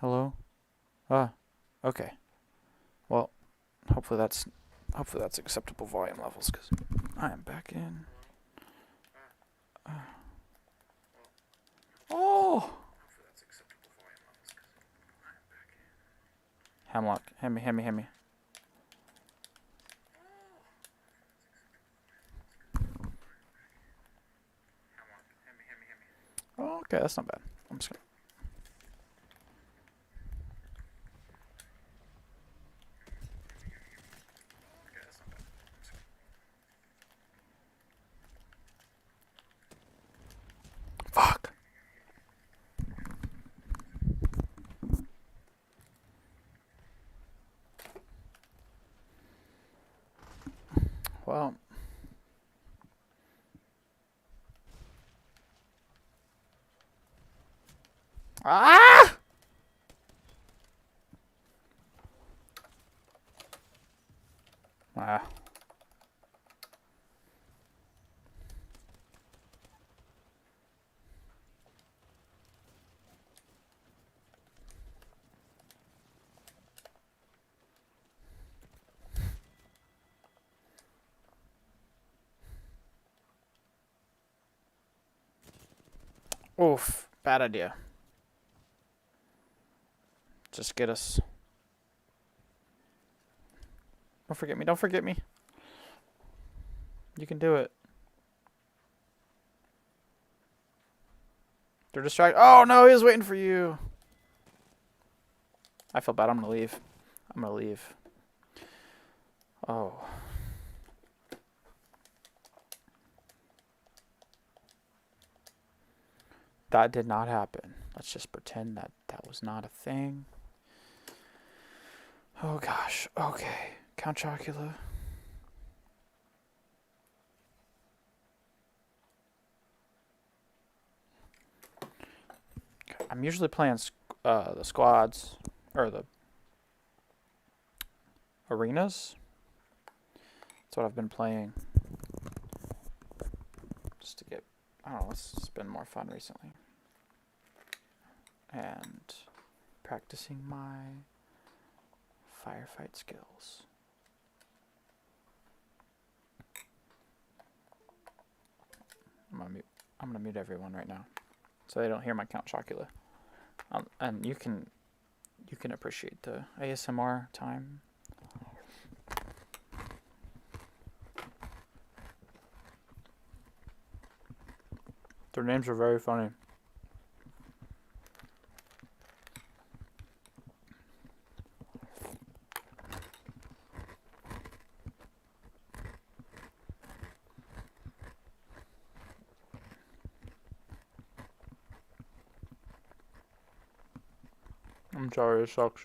Hello? Ah, okay. Well, hopefully that's hopefully that's acceptable volume levels because I am back in. Uh, oh, Hemlock, Hemi. Oh, okay, that's not bad. I'm just gonna. Fuck. Well. Ah! Ah. Oof. Bad idea. Just get us. Don't forget me. Don't forget me. You can do it. They're distracted. Oh no, he was waiting for you. I feel bad. I'm gonna leave. I'm gonna leave. Oh. That did not happen. Let's just pretend that that was not a thing. Oh gosh. Okay. Count Chocula. I'm usually playing the squads or the arenas. That's what I've been playing. Just to get, I don't know, it's been more fun recently. And practicing my firefight skills. I'm gonna mute everyone right now, so they don't hear my Count Chocula. And you can appreciate the ASMR time. Their names are very funny. I'm sorry, it sucks.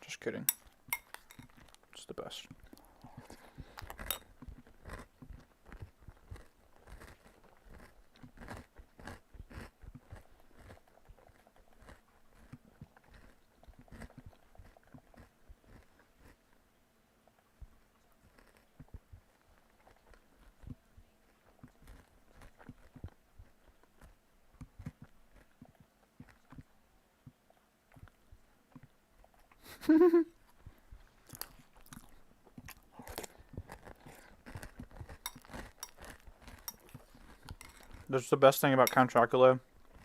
Just kidding. It's the best. That's the best thing about Count Chocula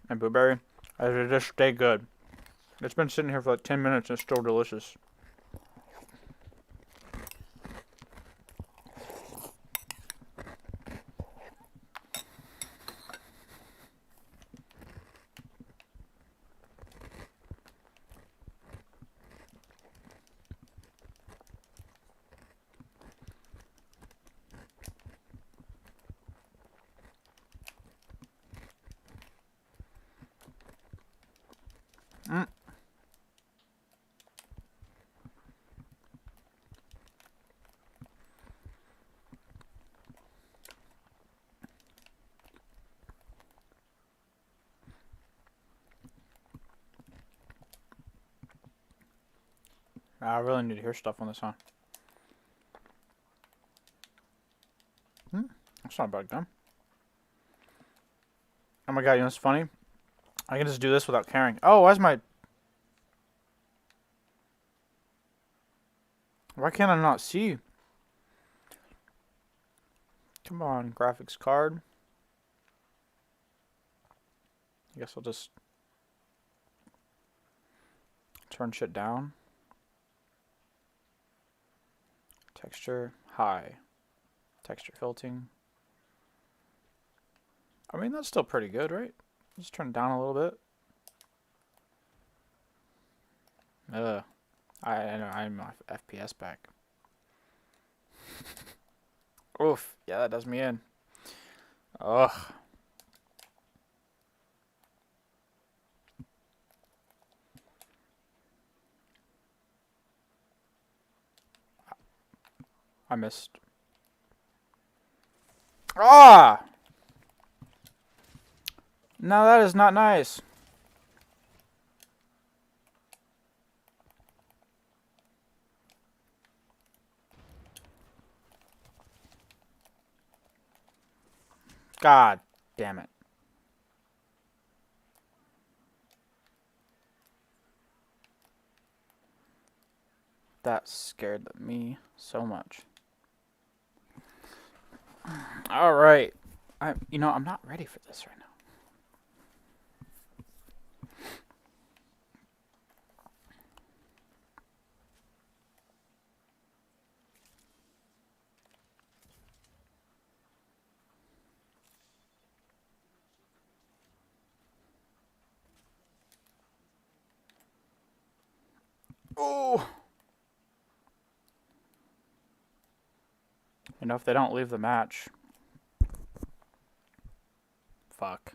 and Blueberry, is they just stay good. It's been sitting here for like 10 minutes and it's still delicious. Mm. I really need to hear stuff on this, huh? That's not a bad gum. Oh my god, you know what's funny? I can just do this without caring. Oh, why's my... Why can't I not see? Come on, graphics card. I guess I'll just turn shit down. Texture, high. Texture filtering. I mean, that's still pretty good, right? Just turn it down a little bit. I know, I'm off FPS back. Oof, yeah, that does me in. Ugh. I missed. Ah! No, that is not nice. God damn it. That scared me so much. All right. I'm not ready for this right now. Oh. If they don't leave the match. Fuck.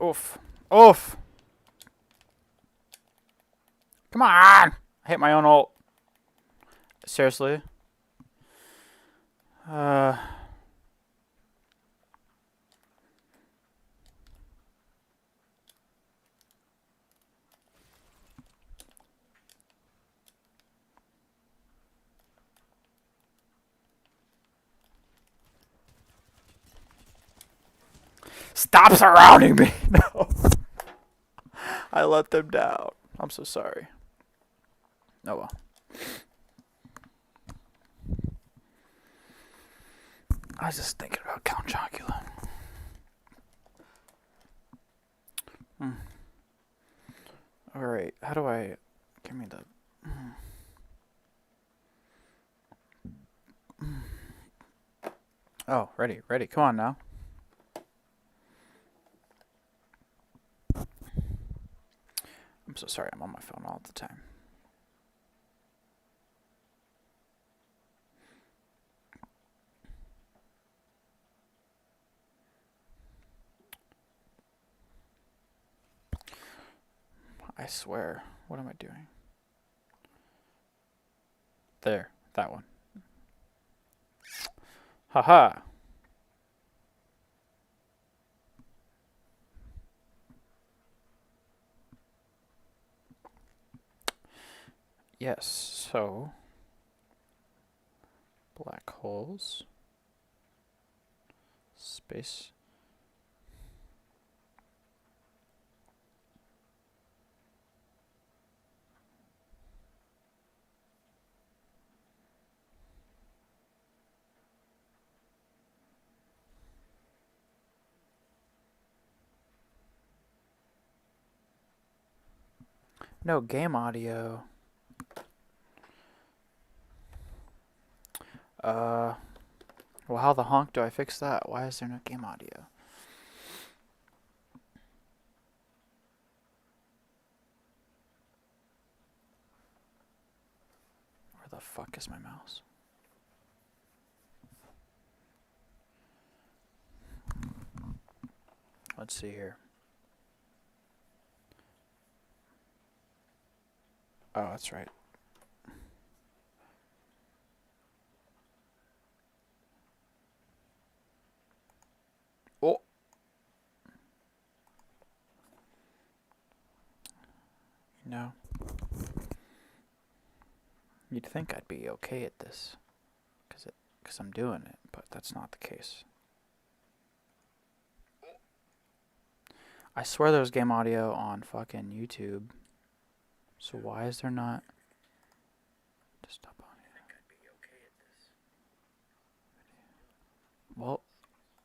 Oof. Oof. Come on. I hit my own ult. Seriously? Stop surrounding me. No. I let them down. I'm so sorry. Oh well. I was just thinking about Count Chocula. Alright, how do I... Give me the... Oh, ready. Come on now. I'm so sorry, I'm on my phone all the time. I swear. What am I doing? There. That one. Haha. Yes, so... Black holes. Space. No game audio. Well, how the honk do I fix that? Why is there no game audio? Where the fuck is my mouse? Let's see here. Oh, that's right. know? You'd think I'd be okay at this, because I'm doing it, but that's not the case. I swear there's game audio on fucking YouTube. So why is there not? Just stop on here. Well,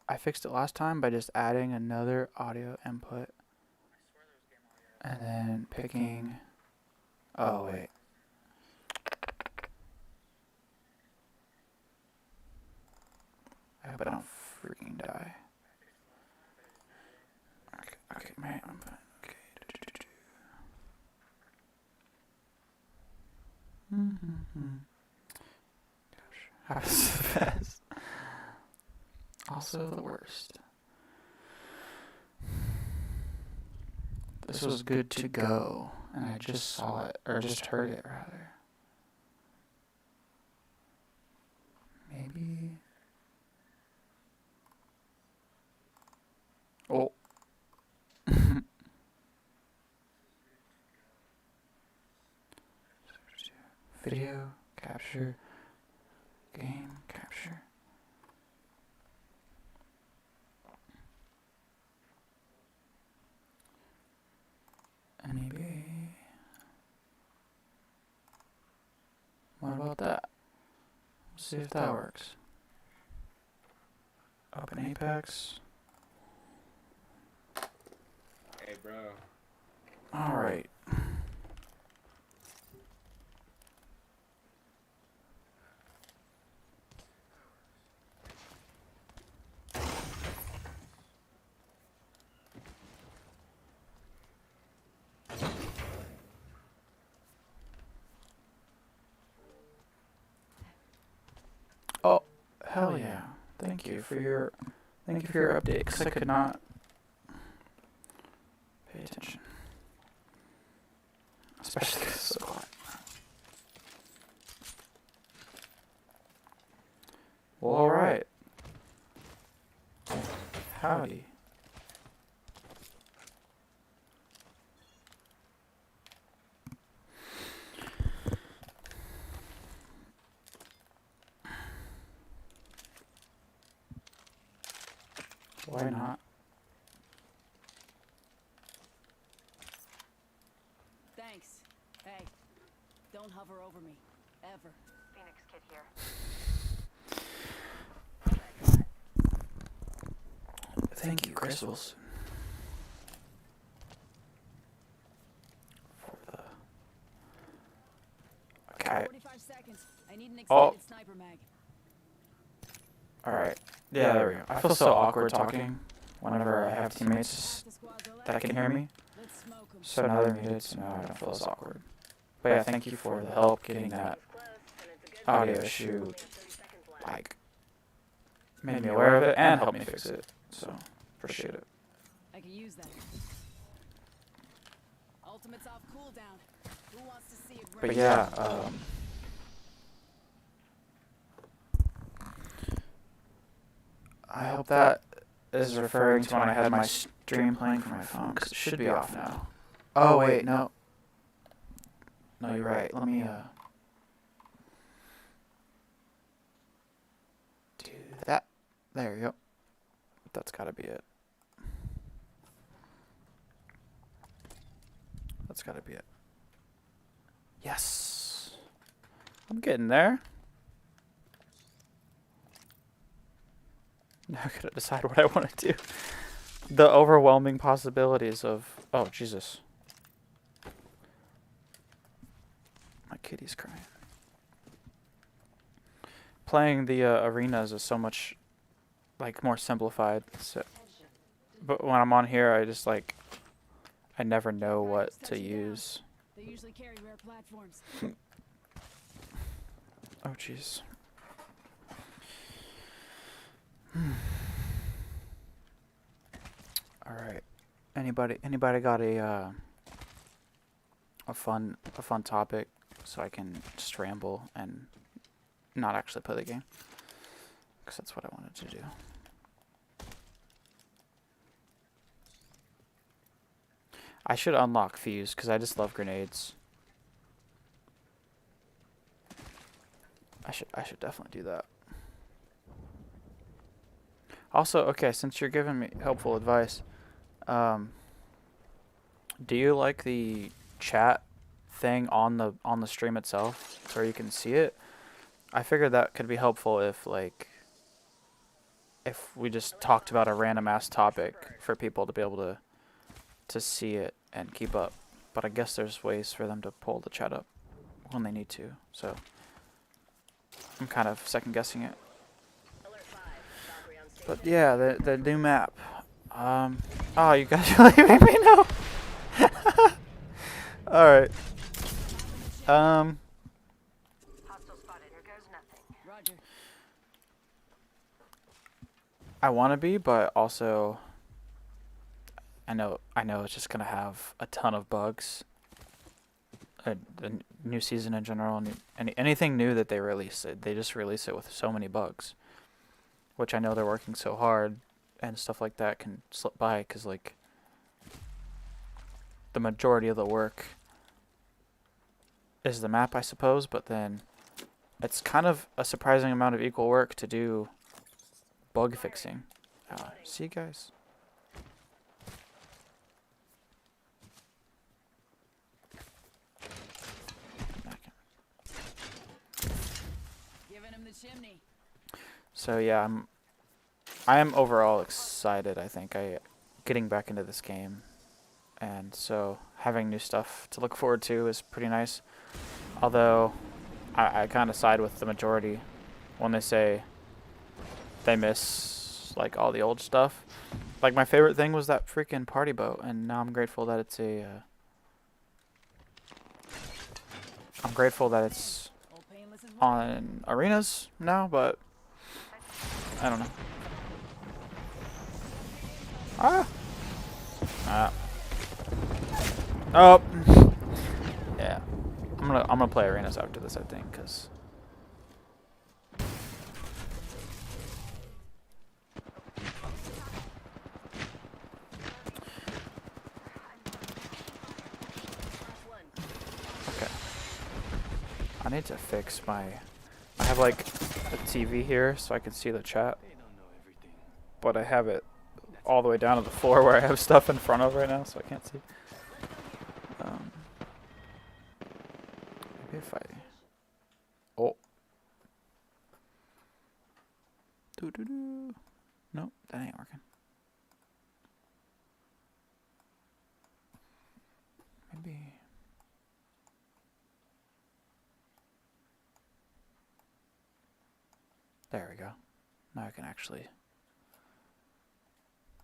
I fixed it last time by just adding another audio input. And then picking... Oh, wait. I hope I don't freaking die. Okay, man. Okay. Gosh, how is the best? Also the worst. This was good to go, and I just saw it, or just heard it, rather. Maybe... Oh. Video, capture, game, capture. And maybe... What about that? Let's see if that works. Open Apex. Hey, bro. Alright. Oh, hell yeah. Thank you for your update, because I could not pay attention. Especially because it's so quiet. Well, alright. Howdy. Why not? Thanks. Hey, don't hover over me. Ever. Phoenix Kid here. Thank you, Chris Wilson. For the... Okay. 45 seconds. I need an Oh. extended sniper mag. Alright. Yeah, there we go. I feel so awkward talking whenever I have teammates that can hear me. Let's smoke 'em. So now they're muted, so now I don't feel as awkward. But yeah, thank you for the help getting that audio issue, like, made me aware of it and helped me fix it. So, appreciate it. I can use that. Ultimate's off cooldown. Who wants to see it But break? yeah, I hope that is referring to when I had my stream playing for my phone, because it should be off now. Oh, wait, no. No, you're right. Let me, do that. There you go. That's gotta be it. That's gotta be it. Yes. I'm getting there. Now I gotta decide what I want to do. The overwhelming possibilities of... Oh, Jesus. My kitty's crying. Playing the arenas is so much, like, more simplified. So, but when I'm on here, I just, like... I never know what to use. They usually carry rare platforms. Oh, jeez. All right. Anybody got a fun topic so I can just ramble and not actually play the game? Because that's what I wanted to do. I should unlock Fuse, because I just love grenades. I should definitely do that. Also, okay, since you're giving me helpful advice, do you like the chat thing on the stream itself, where you can see it? I figured that could be helpful if if we just talked about a random ass topic for people to be able to see it and keep up. But I guess there's ways for them to pull the chat up when they need to. So I'm kind of second guessing it. But yeah, the new map. Oh, you guys are leaving me now. All right. Roger. I want to be, but also I know it's just gonna have a ton of bugs. The new season in general, anything new that they release, they just release it with so many bugs, which I know they're working so hard, and stuff like that can slip by because like the majority of the work is the map, I suppose, but then it's kind of a surprising amount of equal work to do bug fixing. See you guys. Giving him the chimney. So yeah, I am overall excited. I think getting back into this game, and so having new stuff to look forward to is pretty nice. Although I kind of side with the majority when they say they miss like all the old stuff. Like my favorite thing was that freaking party boat, and now I'm grateful that it's I'm grateful that it's Old painless is on arenas now, but I don't know. Ah. Oh. Yeah. I'm gonna play arenas after this, I think, cause. Okay. I need to fix my. I have like a TV here so I can see the chat, but I have it all the way down to the floor where I have stuff in front of right now, so I can't see. Maybe if I. Oh. Doo. Nope, that ain't working. Maybe. There we go. Now I can actually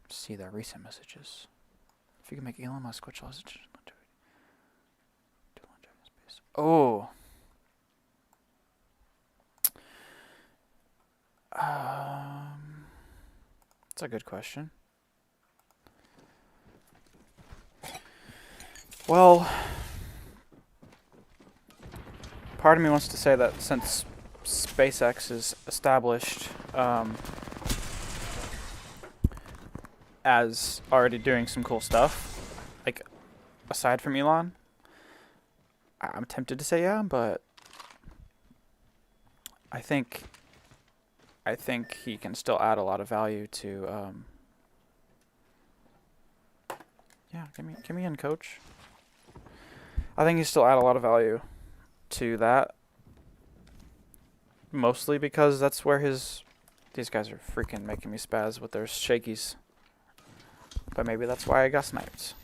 see the recent messages. If you can make Elon Musk switch messages. Oh. That's a good question. Well, part of me wants to say that since SpaceX is established as already doing some cool stuff, like aside from Elon, I'm tempted to say yeah, but I think he can still add a lot of value to. Yeah, give me in, coach. I think he still add a lot of value to that. Mostly because that's where these guys are freaking making me spaz with their shakies. But maybe that's why I got sniped.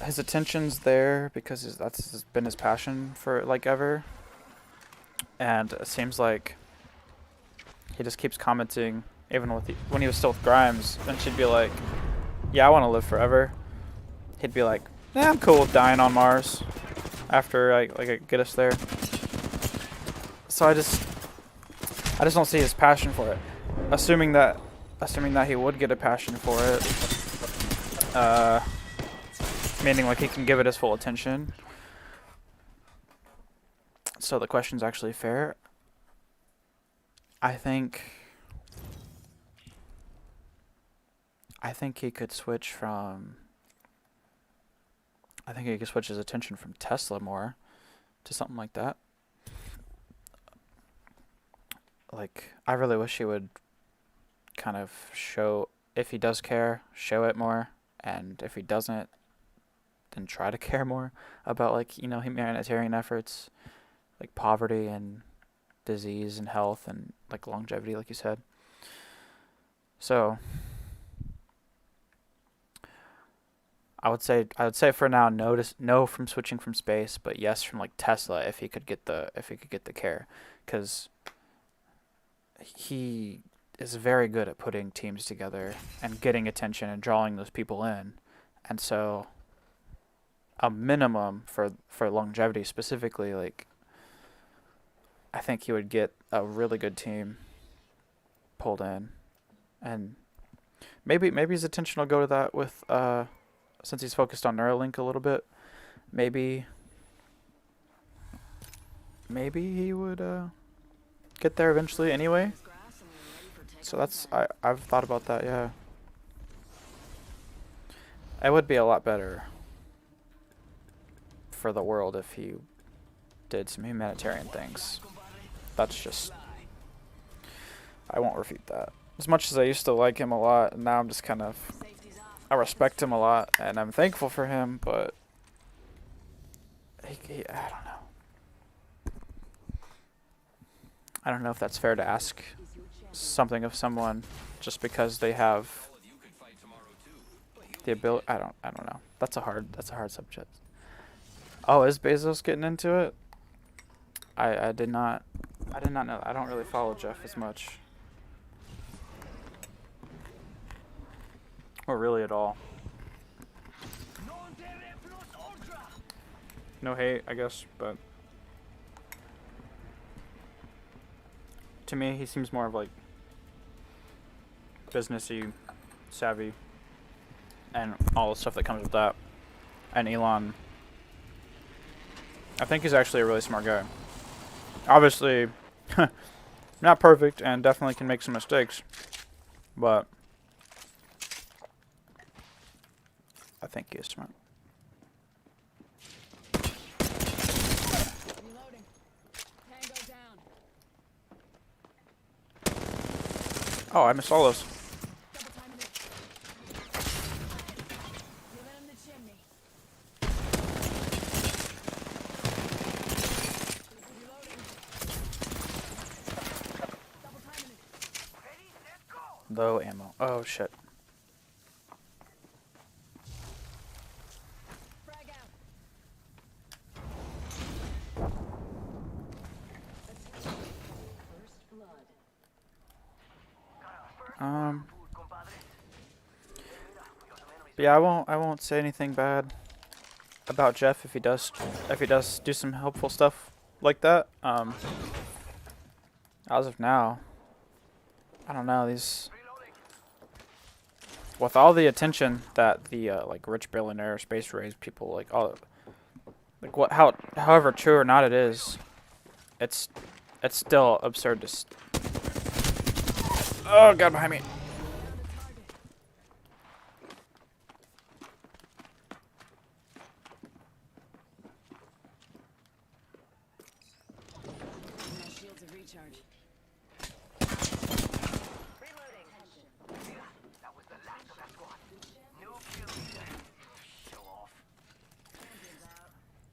His attention's there because that's been his passion for like ever. And it seems like he just keeps commenting, even when he was still with Grimes, and she'd be like, yeah, I want to live forever. He'd be like, yeah, I'm cool with dying on Mars after I get us there. So I just don't see his passion for it. Assuming that he would get a passion for it, meaning like he can give it his full attention. So the question's actually fair. I think I think he could switch from. I think he could switch his attention from Tesla more to something like that. Like, I really wish he would kind of show, if he does care, show it more, and if he doesn't, then try to care more about, like, humanitarian efforts, like poverty and disease and health and like longevity, like you said. So I would say for now no from switching from space, but yes from like Tesla if he could get the care, because he is very good at putting teams together and getting attention and drawing those people in, and so a minimum for longevity specifically, like I think he would get a really good team pulled in, and maybe his attention will go to that with since he's focused on Neuralink a little bit. Maybe he would get there eventually anyway. So I've thought about that. Yeah, it would be a lot better for the world if he did some humanitarian things. That's just, I won't refute that. As much as I used to like him a lot, now I'm just kind of, I respect him a lot and I'm thankful for him, but I don't know. I don't know if that's fair to ask something of someone just because they have the ability. I don't know. That's a hard subject. Oh, is Bezos getting into it? I did not know. I don't really follow Jeff as much. Or really at all. No hate, I guess, but to me, he seems more of like businessy, savvy, and all the stuff that comes with that. And Elon, I think he's actually a really smart guy. Obviously, not perfect and definitely can make some mistakes, but I think he is smart. Reloading. Tango down. Oh, I missed all those. Double timing it. Giving him the chimney. Reloading. Double timing it. Low ammo. Oh shit. Frag out. First blood. But yeah, I won't say anything bad about Jeff if he does do some helpful stuff like that. As of now, I don't know, these, with all the attention that the like rich billionaire space race people, like all, like however true or not it is, it's still absurd to oh god, behind me. My shields have recharged.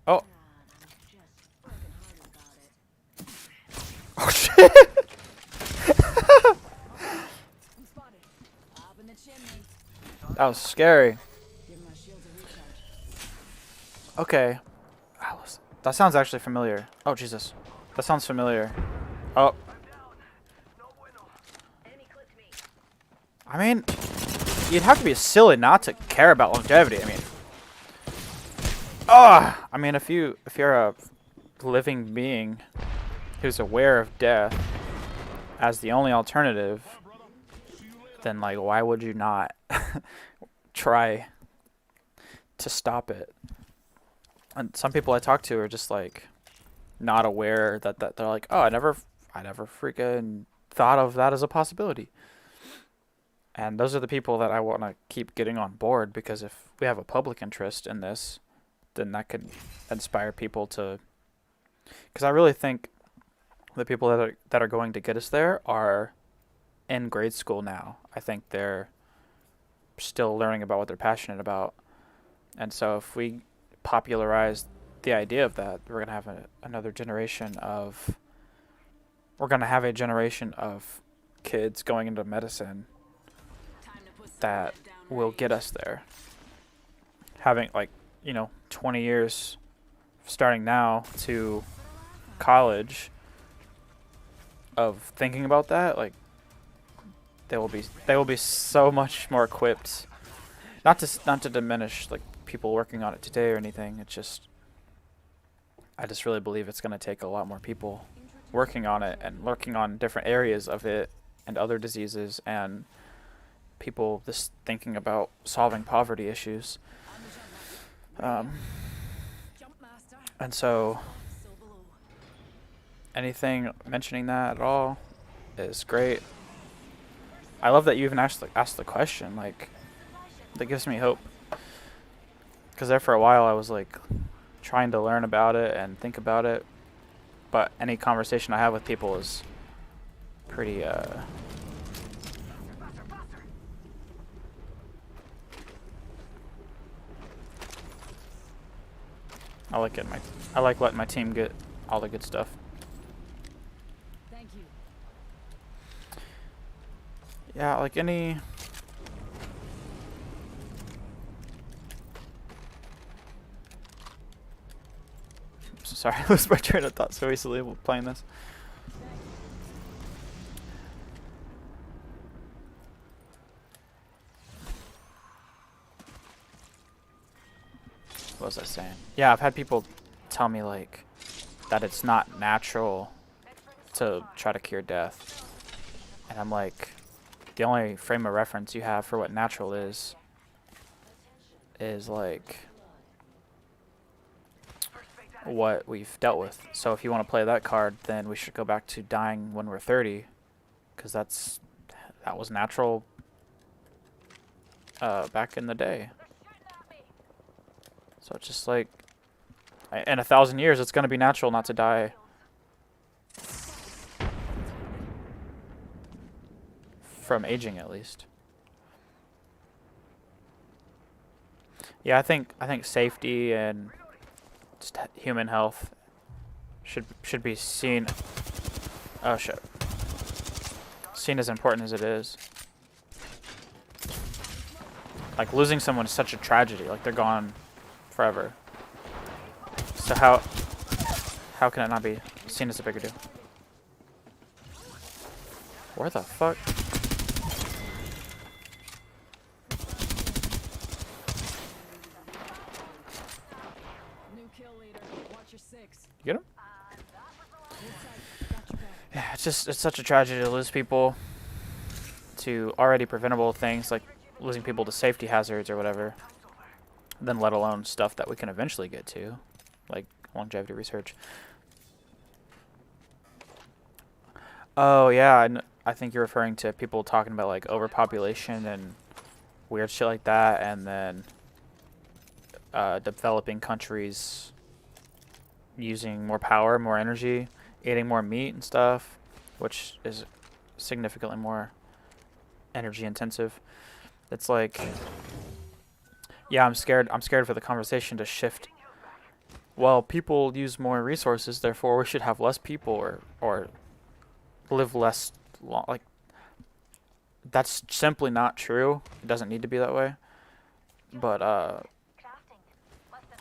Oh. Oh shit. I'm spotted. Up in the chimney. That was scary. Give my shields a recharge. Okay. That sounds actually familiar. Oh Jesus. That sounds familiar. Oh. I mean, you'd have to be silly not to care about longevity. I mean, I mean, if you're a living being who's aware of death as the only alternative, then like, why would you not try to stop it? And some people I talk to are just like not aware that they're like, oh, I never freaking thought of that as a possibility. And those are the people that I want to keep getting on board, because if we have a public interest in this, then that could inspire people to. Because I really think the people that are going to get us there are in grade school now. I think they're still learning about what they're passionate about, and so if we popularize the idea of that, another generation of. We're gonna have a generation of kids going into medicine that will get us there. Having 20 years starting now to college of thinking about that, like they will be so much more equipped. Not to diminish like people working on it today or anything. It's just I just really believe it's going to take a lot more people working on it and working on different areas of it and other diseases, and people just thinking about solving poverty issues. Um, and so anything mentioning that at all is great. I love that you even asked the question. Like, that gives me hope. Because there for a while I was like trying to learn about it and think about it, but any conversation I have with people is pretty I like letting my team get all the good stuff. Thank you. Yeah, like any. Sorry, I lost my train of thought so easily while playing this. What was I saying? Yeah, I've had people tell me like that it's not natural to try to cure death. And I'm like, the only frame of reference you have for what natural is like what we've dealt with. So if you want to play that card, then we should go back to dying when we're 30, because that was natural back in the day. So it's just like, in 1,000 years, it's going to be natural not to die. From aging, at least. Yeah, I think safety and just human health should be seen. Oh shit. Seen as important as it is. Like, losing someone is such a tragedy. Like, they're gone forever. So how can it not be seen as a bigger deal? Where the fuck? New kill leader. Watch your six. You get him? Yeah, it's such a tragedy to lose people to already preventable things, like losing people to safety hazards or whatever, then let alone stuff that we can eventually get to, like longevity research. Oh yeah, I think you're referring to people talking about like overpopulation and weird shit like that, and then developing countries using more power, more energy, eating more meat and stuff, which is significantly more energy intensive. It's like, yeah, I'm scared for the conversation to shift. Well, people use more resources, therefore we should have less people or live less long. Like, that's simply not true. It doesn't need to be that way. But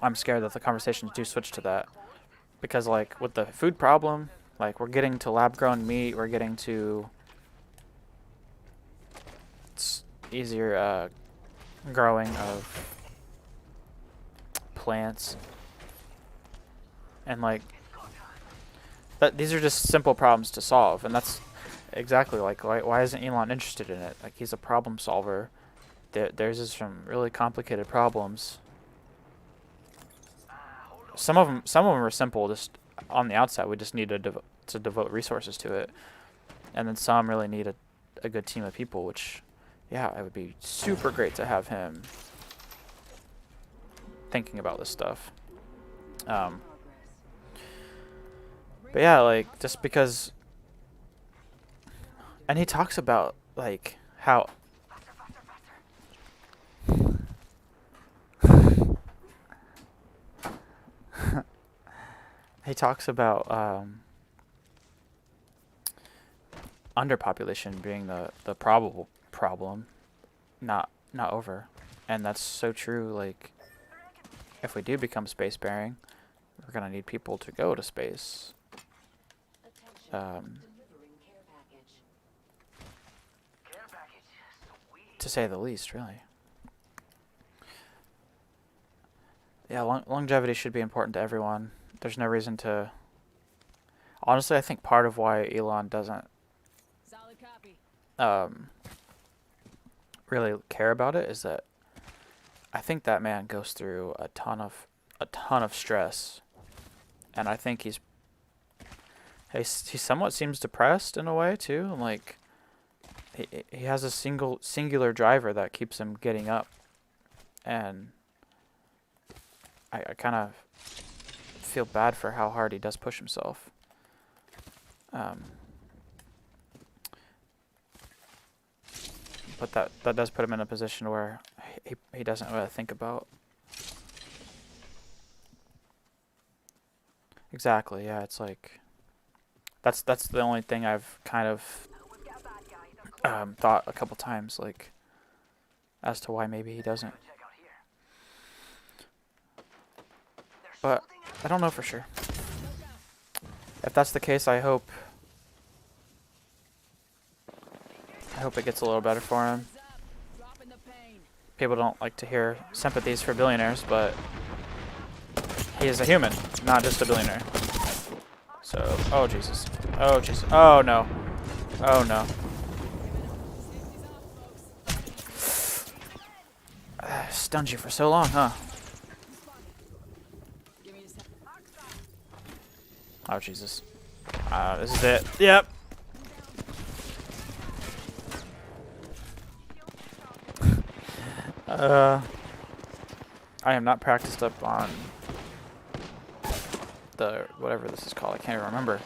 I'm scared that the conversations do switch to that, because like with the food problem, like we're getting to lab grown meat, we're getting to easier growing of plants, and like that. These are just simple problems to solve, and that's exactly like why isn't Elon interested in it? Like, he's a problem solver. There's just some really complicated problems. Some of them are simple, just on the outside. We just need to devote resources to it, and then some really need a good team of people, which yeah, it would be super great to have him thinking about this stuff. But yeah, like, just because, and he talks about like how he talks about underpopulation being the probable problem, not over, and that's so true. Like, if we do become spacefaring, we're gonna need people to go to space. To say the least, really. Yeah, longevity should be important to everyone. There's no reason to. Honestly, I think part of why Elon doesn't Solid copy. really care about it is that I think that man goes through a ton of stress, and I think he somewhat seems depressed in a way too. Like, he has a singular driver that keeps him getting up, and I kind of feel bad for how hard he does push himself. But that does put him in a position where he doesn't really think about. Exactly, yeah, it's like that's the only thing I've kind of thought a couple times, like, as to why maybe he doesn't. But I don't know for sure. If that's the case, I hope it gets a little better for him. People don't like to hear sympathies for billionaires, but he is a human, not just a billionaire. So, oh Jesus. Oh Jesus. Oh no. Oh no. Stunned you for so long, huh? Oh Jesus. This is it. Yep. I am not practiced up on the whatever this is called. I can't even remember.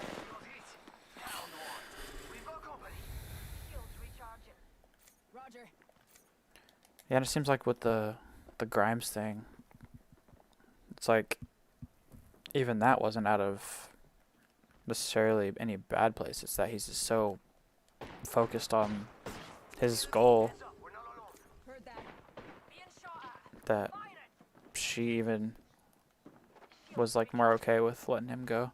Roger. Yeah, and it seems like with the Grimes thing, it's like even that wasn't out of necessarily any bad place. It's that he's just so focused on his goal Heard that. that she even was like more okay with letting him go.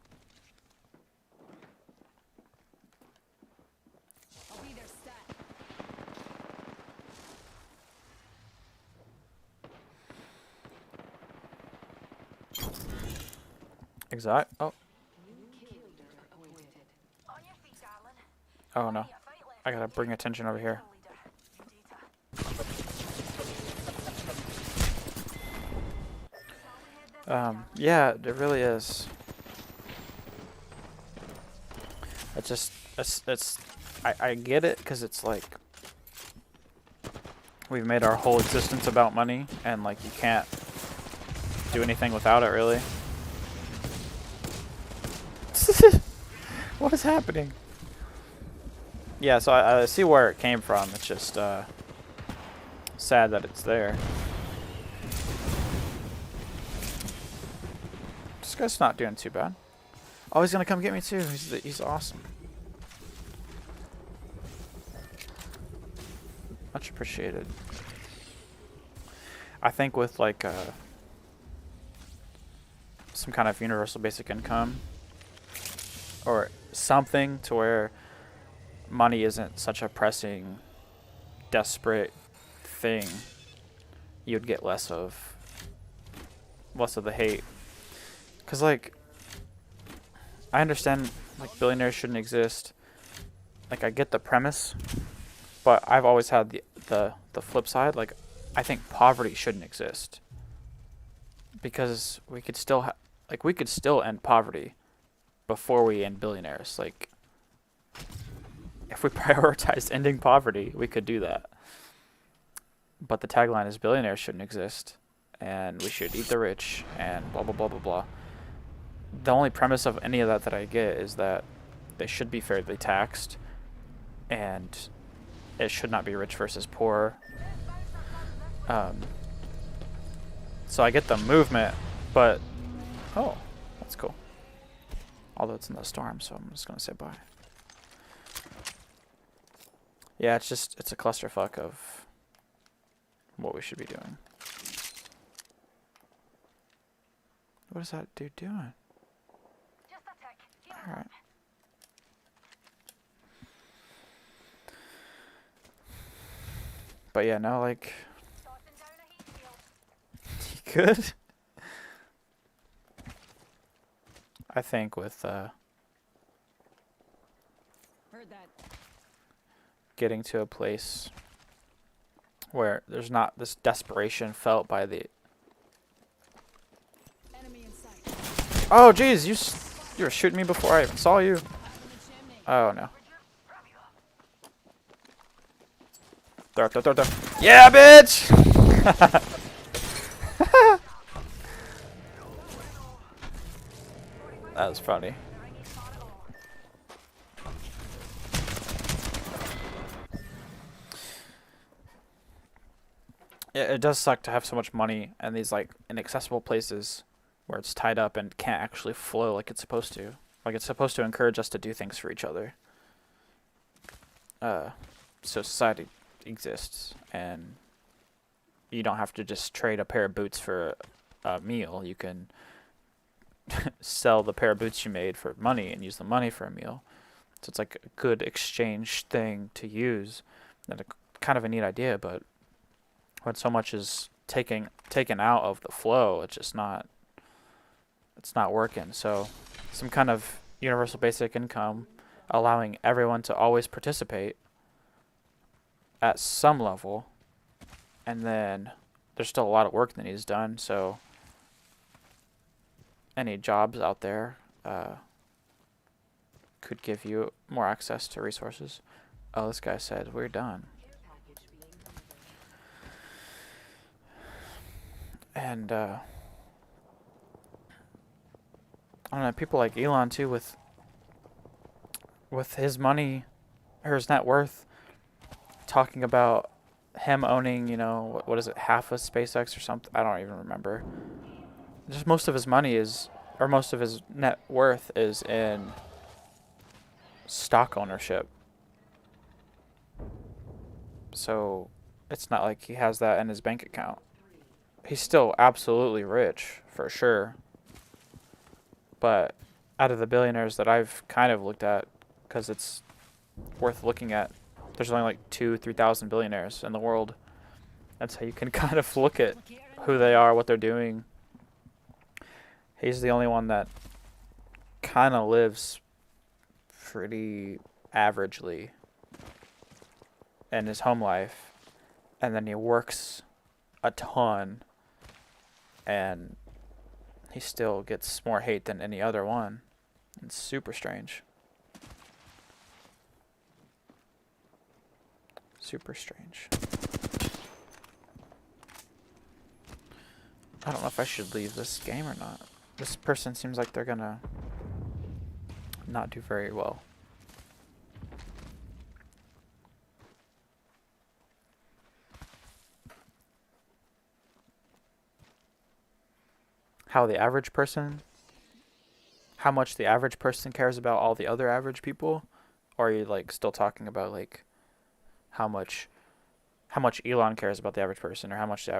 I'll be there stat. Exact. Oh. Oh no. I gotta bring attention over here. Yeah, it really is. I get it, because it's like we've made our whole existence about money, and like you can't do anything without it, really. What is happening? Yeah, so I see where it came from. It's just sad that it's there. This guy's not doing too bad. Oh, he's gonna come get me too. He's awesome. Much appreciated. I think with like some kind of universal basic income or something to where money isn't such a pressing, desperate thing, you'd get less of the hate. Cause like, I understand like billionaires shouldn't exist. Like, I get the premise, but I've always had the flip side. Like, I think poverty shouldn't exist because we could still we could still end poverty before we end billionaires. Like, if we prioritized ending poverty, we could do that. but the tagline is billionaires shouldn't exist, and we should eat the rich, and blah blah blah blah blah. The only premise of any of that I get is that they should be fairly taxed, and it should not be rich versus poor. Um, so I get the movement, but oh, that's cool. Although it's in the storm, so I'm just gonna say bye. Yeah, it's a clusterfuck of what we should be doing. What is that dude doing? Alright. But yeah, no, like... Good? I think with, Heard that. getting to a place where there's not this desperation felt by the... Enemy in sight. Oh, jeez, you were shooting me before I even saw you. Up in the chimney. Oh, no. Throw. Yeah, bitch! That was funny. Yeah, it does suck to have so much money and these like inaccessible places where it's tied up and can't actually flow like it's supposed to. Like it's supposed to encourage us to do things for each other. So society exists, and you don't have to just trade a pair of boots for a meal. You can sell the pair of boots you made for money and use the money for a meal. So it's like a good exchange thing to use, and kind of a neat idea. But when so much is taken out of the flow, it's not working. So some kind of universal basic income, allowing everyone to always participate at some level, and then there's still a lot of work that needs done. So any jobs out there could give you more access to resources. Oh, this guy said we're done. And I don't know, people like Elon too, with his money or his net worth, talking about him owning, what is it, half of SpaceX or something? I don't even remember. Just most of his money most of his net worth is in stock ownership. So it's not like he has that in his bank account. He's still absolutely rich, for sure. But out of the billionaires that I've kind of looked at, because it's worth looking at, there's only like 3,000 billionaires in the world. That's how you can kind of look at who they are, what they're doing. He's the only one that kind of lives pretty averagely in his home life, and then he works a ton, and he still gets more hate than any other one. It's super strange. Super strange. I don't know if I should leave this game or not. This person seems like they're gonna not do very well. How much the average person cares about all the other average people? Or are you like still talking about like how much Elon cares about the average person, or how much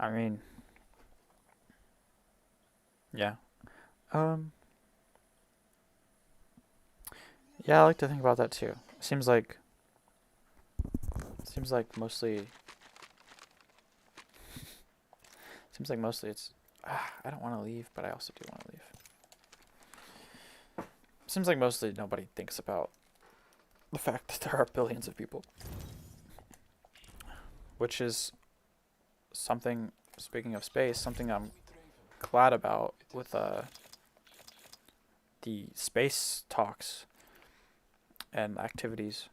I mean, yeah. Yeah, I like to think about that too. Seems like mostly it's I don't want to leave, but I also do want to leave. Seems like mostly nobody thinks about the fact that there are billions of people. Which is something, speaking of space, something I'm glad about with the space talks and activities.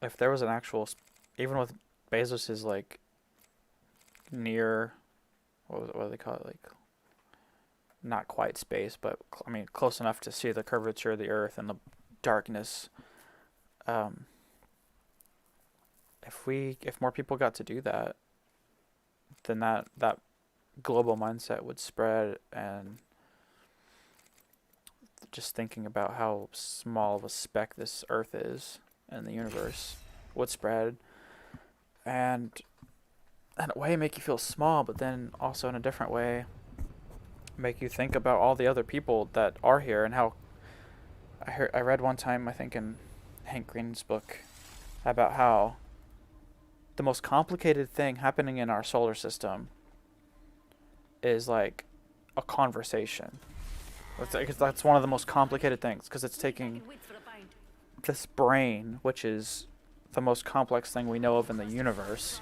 If there was an actual, even with Bezos is like near, what do they call it? Like, not quite space, but I mean close enough to see the curvature of the Earth and the darkness. Um, if more people got to do that, then that global mindset would spread, and just thinking about how small of a speck this Earth is in the universe would spread, and in a way make you feel small, but then also in a different way make you think about all the other people that are here, and how I read one time, I think in Hank Green's book, about how the most complicated thing happening in our solar system is like a conversation. That's one of the most complicated things, because it's taking this brain, which is the most complex thing we know of in the universe,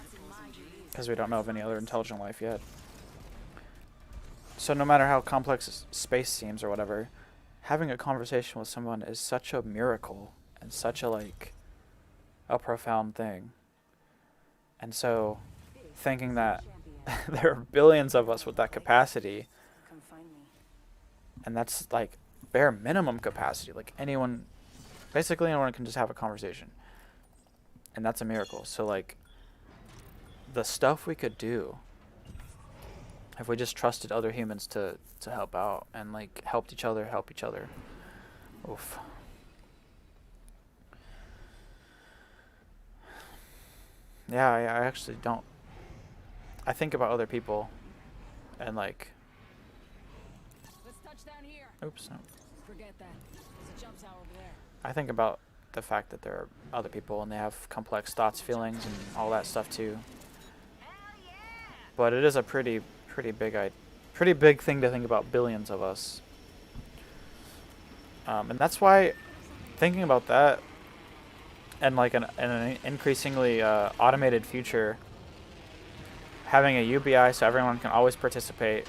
because we don't know of any other intelligent life yet. So no matter how complex space seems or whatever, having a conversation with someone is such a miracle and such a profound thing. And so thinking that there are billions of us with that capacity, and that's like bare minimum capacity, like basically anyone can just have a conversation, and that's a miracle. So like the stuff we could do if we just trusted other humans to help out, and like help each other. Oof. Yeah, I actually don't. I think about other people, and like, Let's touch down here. oops, no. Forget that. There's a jump tower over there. I think about the fact that there are other people and they have complex thoughts, feelings, and all that stuff too. But it is a pretty big thing to think about billions of us. And that's why thinking about that, and like an increasingly automated future, having a UBI so everyone can always participate,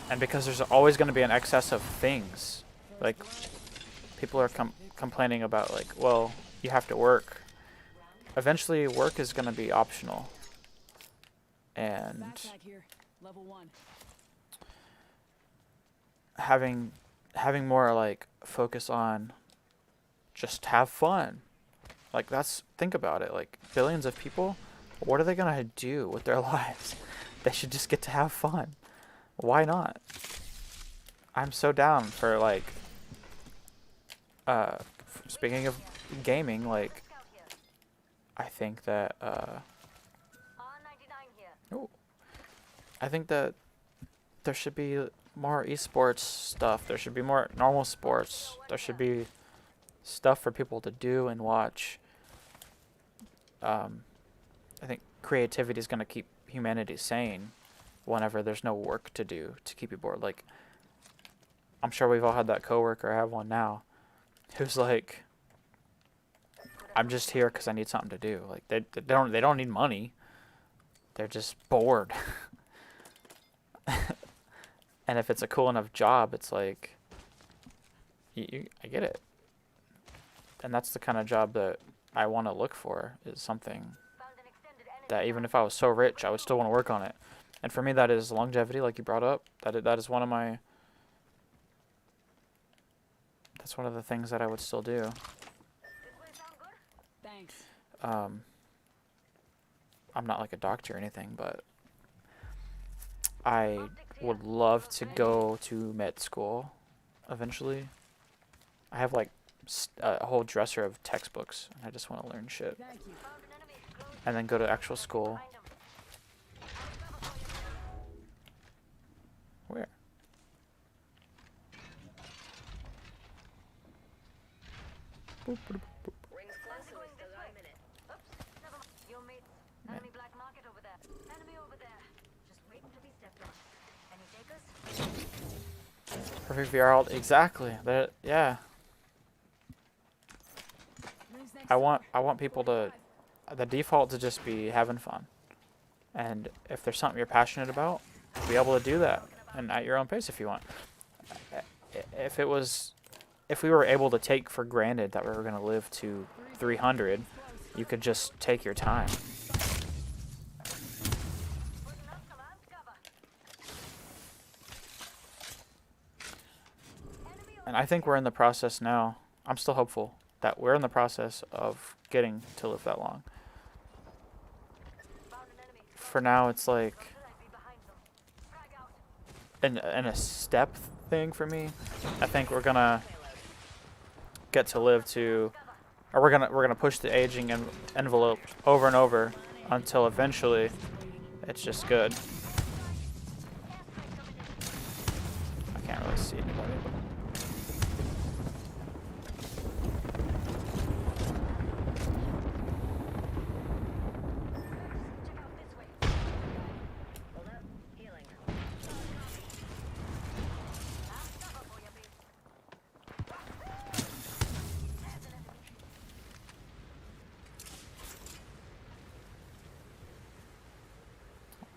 and because there's always going to be an excess of things, like people are complaining about like, well, you have to work. Eventually work is going to be optional, and Backpack here. Level 1. having more like focus on just have fun. Like think about it, like billions of people, what are they gonna do with their lives? They should just get to have fun. Why not? I'm so down for like speaking of gaming, like I think that I think that there should be more esports stuff. There should be more normal sports. There should be stuff for people to do and watch. I think creativity is going to keep humanity sane whenever there's no work to do to keep you bored. Like, I'm sure we've all had that coworker, I have one now, who's like, I'm just here because I need something to do. Like, they don't need money. They're just bored. And if it's a cool enough job, it's like, I get it. And that's the kind of job that I want to look for, is something that even if I was so rich, I would still want to work on it. And for me, that is longevity, like you brought up. That is one of my... That's one of the things that I would still do. Thanks. I'm not like a doctor or anything, but I would love to go to med school eventually. I have like a whole dresser of textbooks, and I just want to learn shit. Thank you. And then go to actual school. Where? Boop, boop, boop, boop. Man. Perfect VR alt, exactly. That, yeah. Rings next I want people to, the default to just be having fun. And if there's something you're passionate about, be able to do that, and at your own pace if you want. If we were able to take for granted that we were going to live to 300, you could just take your time. I think we're in the process now. I'm still hopeful that we're in the process of getting to live that long. For now, it's like in a step thing for me. I think we're gonna get to live to, or we're gonna push the aging envelope over and over until eventually it's just good. I can't really see anybody.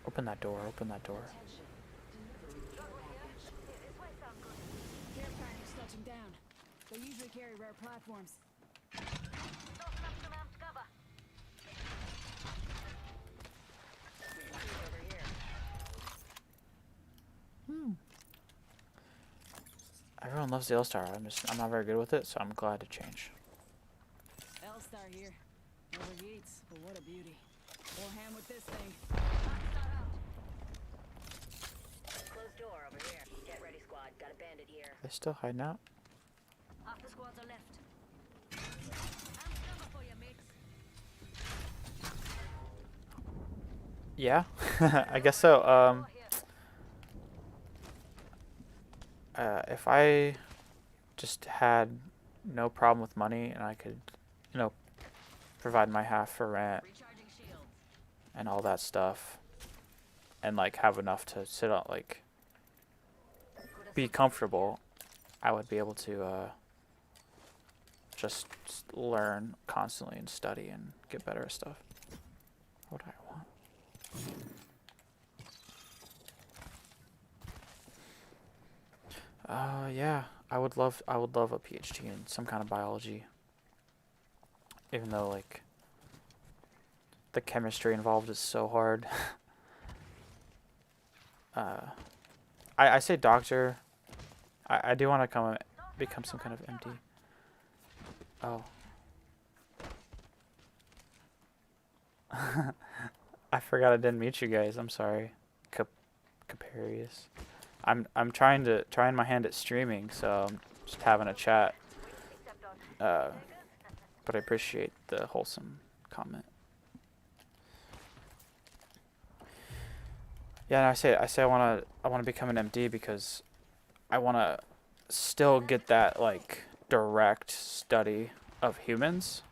Open that door, open that door. Care package touching down. They usually carry rare platforms. Everyone loves the L-Star. I'm not very good with it, so I'm glad to change. L-Star here. Overheats, but what a beauty. More ham with this thing. Closed door over here. Get ready, squad. Got a bandit here. Are they still hiding out? Half the squads are left. I'm cover for you, mates. Yeah, I guess so. If I just had no problem with money and I could, provide my half for rent Recharging shields. and all that stuff, and like have enough to sit on, like be comfortable, I would be able to just learn constantly and study and get better at stuff. What do I want? Yeah, I would love a PhD in some kind of biology. Even though like the chemistry involved is so hard. I say doctor. I do want to become some kind of MD. Oh. I forgot I didn't meet you guys. I'm sorry. Caparius. I'm trying my hand at streaming, so I'm just having a chat. But I appreciate the wholesome comment. Yeah, and I say I wanna become an MD because I wanna still get that like direct study of humans.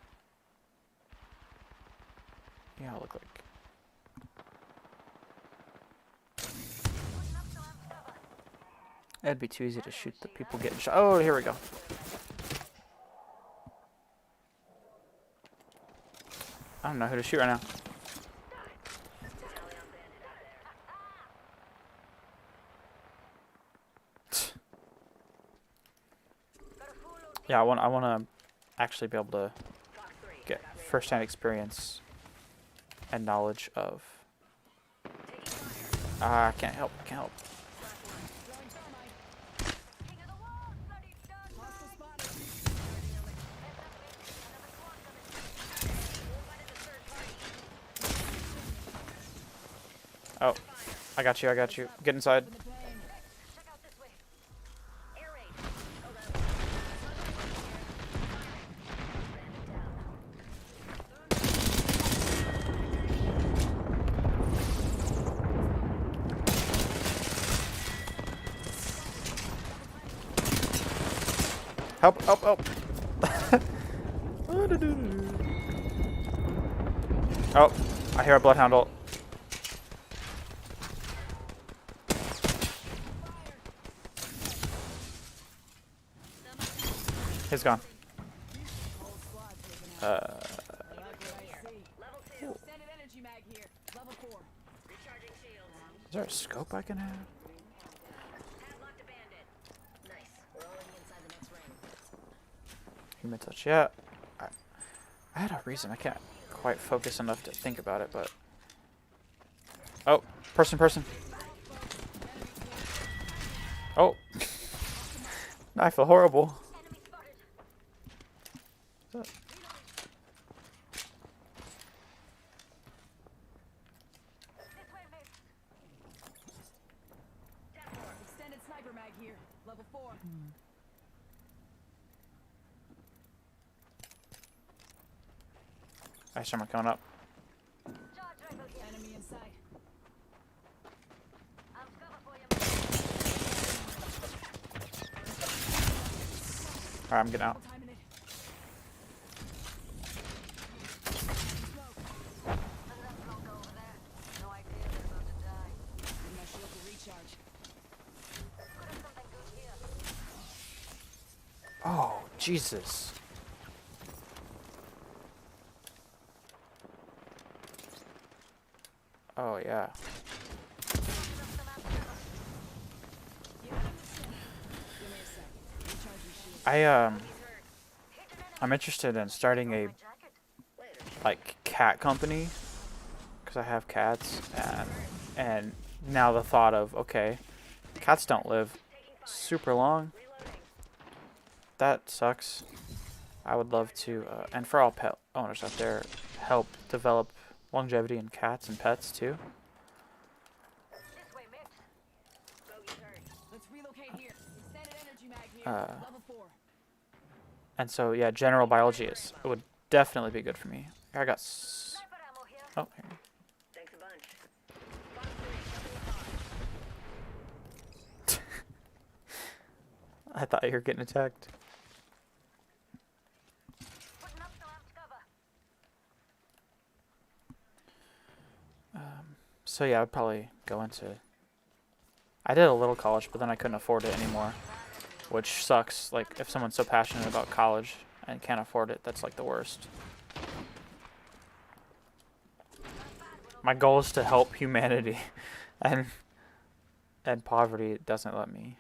Yeah, I look like. It'd be too easy to shoot the people getting shot. Oh, here we go. I don't know who to shoot right now. Yeah, I want to actually be able to get first-hand experience and knowledge of. I can't help. Oh, I got you. Get inside. Help. Oh, I hear a bloodhound ult. He's gone. Is there a scope I can have? Human touch. Yeah. I had a reason. I can't quite focus enough to think about it, but. Oh, person. Oh. I feel horrible. Enemy spotted. This way, mate. Extended sniper mag here. Level 4. I see someone coming up. Charge rifle here. Enemy inside. I'll cover for you. Alright, I'm getting out. Timing it. Smoke. And that smoke over there. No idea they're about to die. Give my shield to recharge. Could have something good here. Oh, Jesus. Oh, yeah. Give me a sec. Recharge your shield. I'm interested in starting a, Jacket. like, cat company. Because I have cats. And now the thought of, okay, cats don't live super long. That sucks. I would love to, and for all pet owners out there, help develop longevity in cats and pets too. This way, mate. Bogey's hurt. Let's relocate here. Extended energy mag here. Uh, Level 4. And so, yeah, general biology it would definitely be good for me. I got. Sniper ammo here. Oh, here. Thanks a bunch. I thought you were getting attacked. Putting up some amped cover. So yeah, I'd probably go into. I did a little college, but then I couldn't afford it anymore, which sucks. Like if someone's so passionate about college and can't afford it, that's like the worst. My goal is to help humanity, and poverty doesn't let me.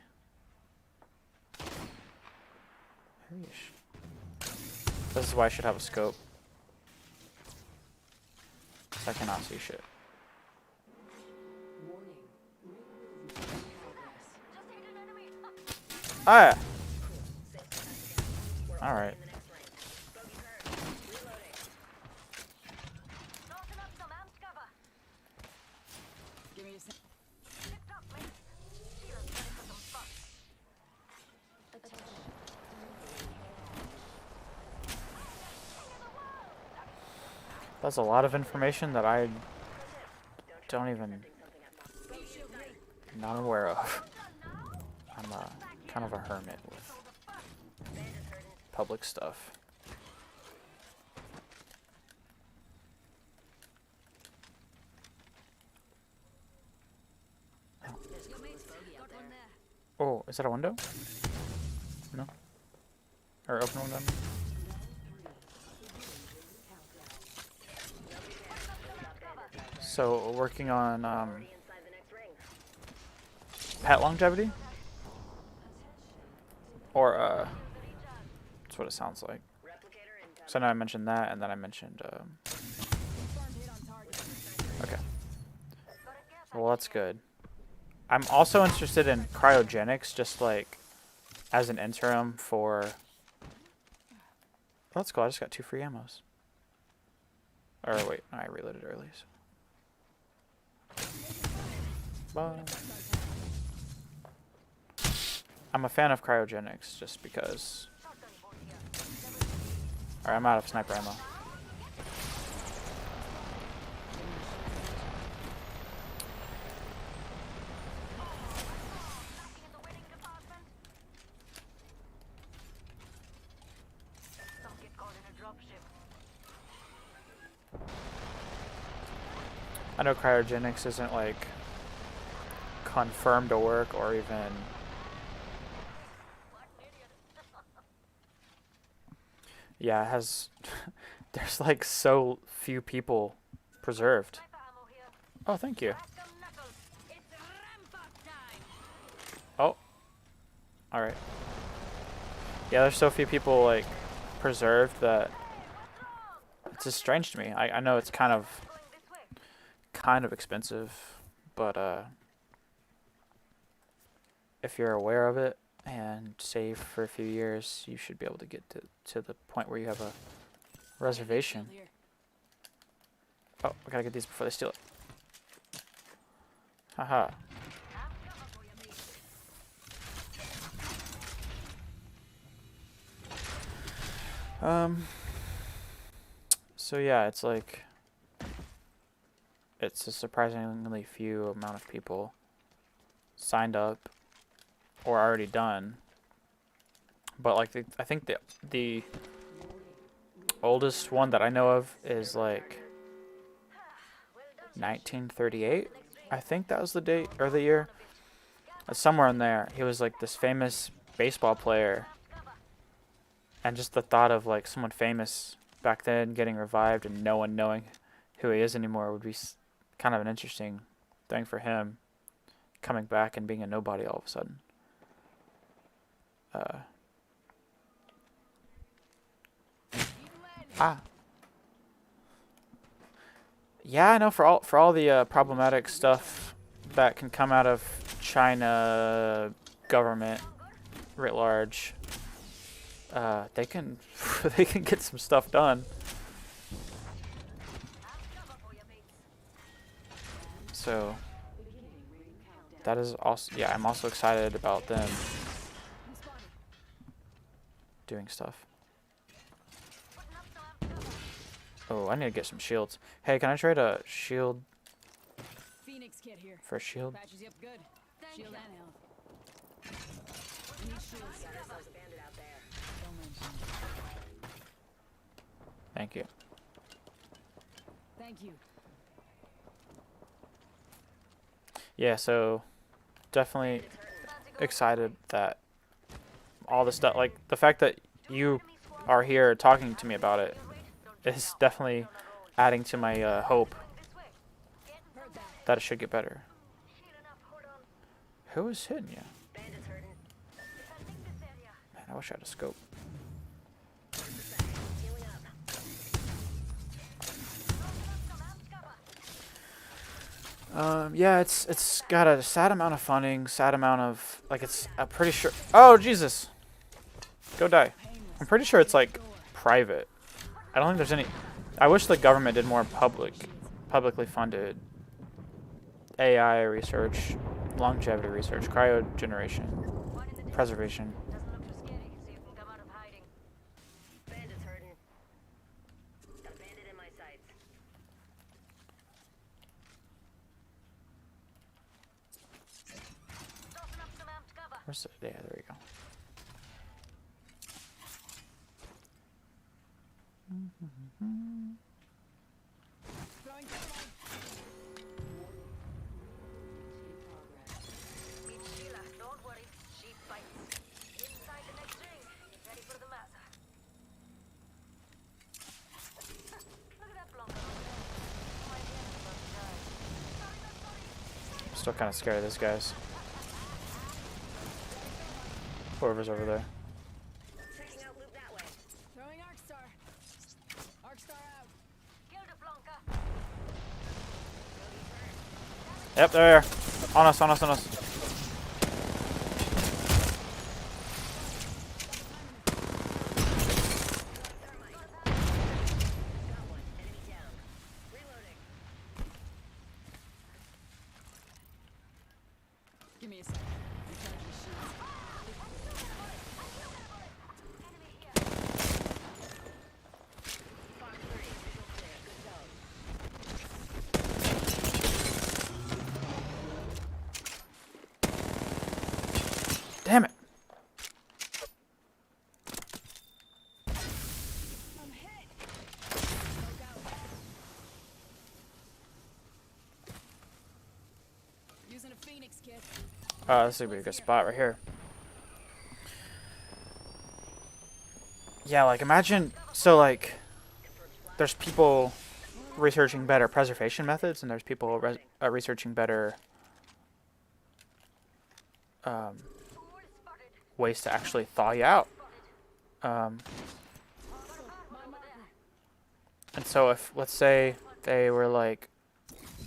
Yeesh. This is why I should have a scope. 'Cause I cannot see shit. Just hit an enemy. Ah! Alright. Tossing up some amped cover. Give me a sec. Picked up, mate. Shield's ready for some fun. That's a lot of information that I don't even not aware of. I'm kind of a hermit with public stuff. Your mate's got one there. Oh, is that a window? No? Or open window? So, working on pet longevity? Or, that's what it sounds like. So now I mentioned that, and then I mentioned, Confirmed hit on target. okay. Well, that's good. I'm also interested in cryogenics, just like as an interim for. Oh, that's cool. I just got 2 free ammos. Or wait, no, I reloaded early. So. Bye. I'm a fan of cryogenics just because. Alright, I'm out of sniper ammo. In the winning department. Don't get caught in a dropship. I know cryogenics isn't like confirmed to work or even. What an idiot. Yeah, it has. There's like so few people preserved. Sniper ammo here. Oh, thank you. Crack 'em knuckles. It's ramp up time. Oh. Alright. Yeah, there's so few people like preserved that it's just strange to me. I know it's Going this way. kind of expensive, but if you're aware of it and save for a few years, you should be able to get to the point where you have a reservation. Here. Oh, I gotta get these before they steal it. Haha. So yeah, it's like it's a surprisingly few amount of people signed up or already done. But like I think the oldest one that I know of is like 1938. I think that was the date or the year. Somewhere in there. He was like this famous baseball player. And just the thought of like someone famous back then getting revived and no one knowing who he is anymore would be kind of an interesting thing for him, coming back and being a nobody all of a sudden. Yeah, I know for all the problematic stuff that can come out of China government writ large, they can they can get some stuff done. So that is also, yeah, I'm also excited about them doing stuff. Oh, I need to get some shields. Hey, can I trade a shield Phoenix kit here. for a shield? Patches you up good. Shield and health. We need shields. Don't mention. Thank you. Thank you. Yeah, so definitely excited that all the stuff, like the fact that you are here talking to me about it, is definitely adding to my hope that it should get better. Who is hitting you? Man, I wish I had a scope. Yeah, it's got a sad amount of funding, sad amount of, like, it's, I'm pretty sure, oh Jesus, go die. I'm pretty sure it's like private. I don't think there's any, I wish the government did more publicly funded AI research, longevity research, cryogeneration, preservation. Where's the, yeah, there we go. Throwing dynamite. Meet Sheila, don't worry, she bites. Inside the next ring, get ready for the massa. Look at that Blanca over there. My hands about to die. Sorry. I'm still kind of scared of this, guys. Whoever's over there. Taking out loot that way. Throwing arc star. Arc star out. Killed a Blanca. Yep, there. On us, on us, on us. Give me a second. Recharge your shields. Damn it. I'm hit. Smoke out. Using a Phoenix kit. This would be a good spot right here. Yeah, like imagine, so like, there's people researching better preservation methods, and there's people researching better ways to actually thaw you out. And so if, let's say, they were like,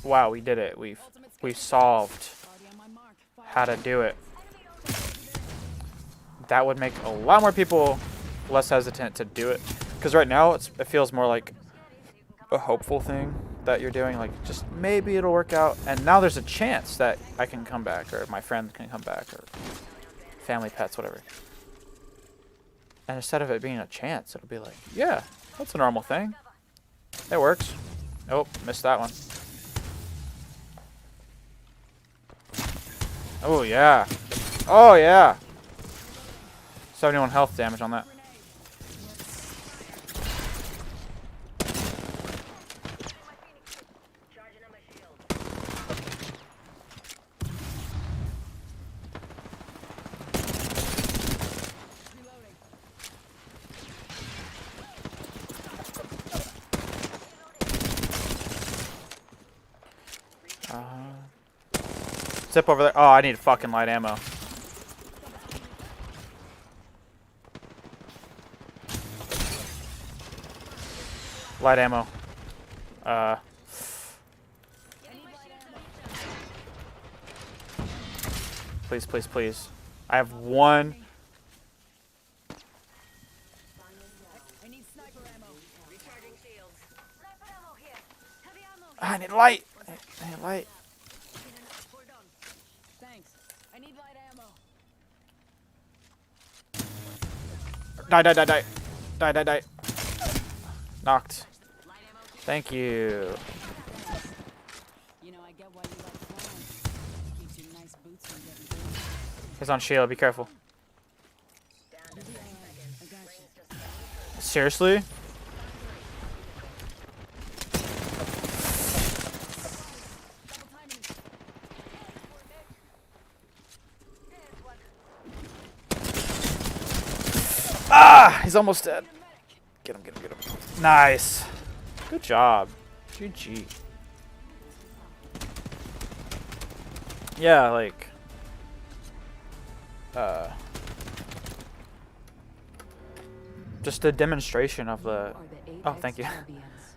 wow, we did it, we solved Already on my mark. Fire. how to do it. that would make a lot more people less hesitant to do it. Because right now it feels more like a hopeful thing that you're doing, like just maybe it'll work out. And now there's a chance that I can come back, or my friend can come back, or family, pets, whatever. And instead of it being a chance, it'll be like, yeah, that's a normal thing. It works. Oh, missed that one. Oh, yeah. Oh, yeah. 71 health damage on that. Zip over there. Oh, I need fucking light ammo. Light ammo. Please, please, please. I have one. I need sniper ammo. Recharging shields. Sniper ammo here. Heavy ammo here. I need light. I need light. We're done. Thanks. I need light ammo. Die, die, die, die. Die, die, die. Knocked. Light ammo. Thank you. You know, I get why you like flying. Keeps your nice boots from getting dirty. He's on shield. Be careful. I got you. Seriously? Double timing. Ah! He's almost dead. Get him, get him, get him. Nice. Good job. GG. Yeah, like... just a demonstration of the... Oh, thank you.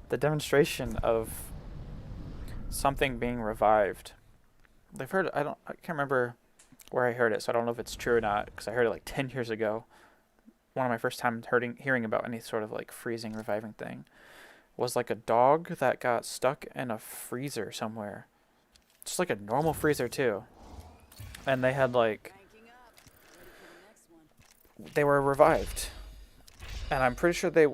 The demonstration of something being revived. I've heard... I can't remember where I heard it, so I don't know if it's true or not, because I heard it like 10 years ago. One of my first times hearing about any sort of like freezing, reviving thing was like a dog that got stuck in a freezer somewhere. Just like a normal freezer too. And they had like... Ranking up. Ready for the next one. they were revived. And I'm pretty sure they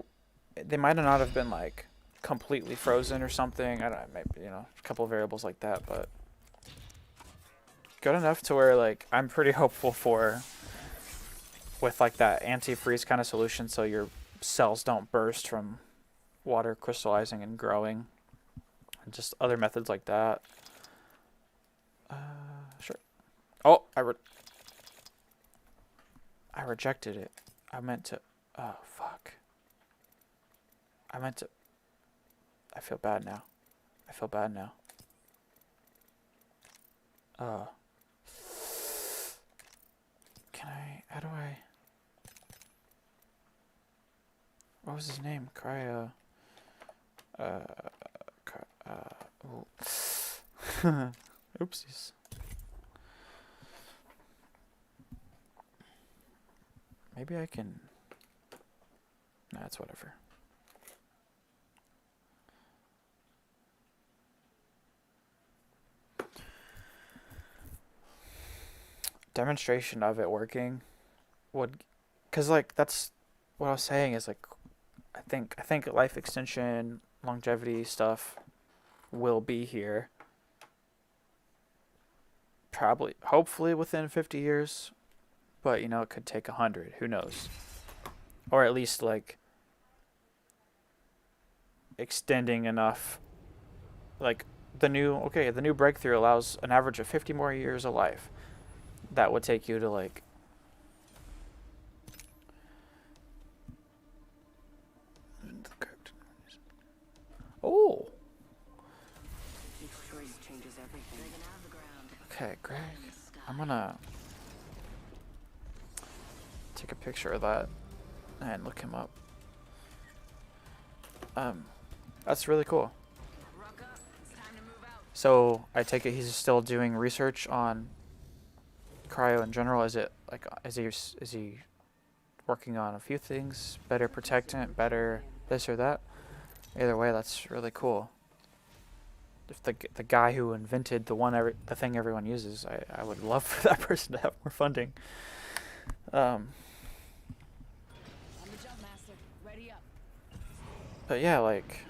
might not have been like completely frozen or something. I don't know, maybe, you know, a couple of variables like that, but good enough to where like I'm pretty hopeful for with like that anti-freeze kind of solution so your cells don't burst from water crystallizing and growing, and just other methods like that. Sure. Oh, I rejected it. I meant to... Oh, fuck. I meant to... I feel bad now. I feel bad now. Can I... How do I... What was his name? Cryo... Oopsies. Maybe I can... Nah, it's whatever. Demonstration of it working would... Because, like, that's what I was saying is, like, I think life extension, longevity stuff will be here. Probably, hopefully within 50 years. But, you know, it could take 100. Who knows? Or at least, like, extending enough. Like, the new breakthrough allows an average of 50 more years of life. That would take you to, like... Oh! Okay, Greg. I'm gonna take a picture of that and look him up. That's really cool. So I take it he's still doing research on cryo in general. Is it like is he working on a few things, better protectant, better this or that. Either way, that's really cool. If the guy who invented the thing everyone uses, I would love for that person to have more funding. On the jump, Master. Ready up. But yeah, like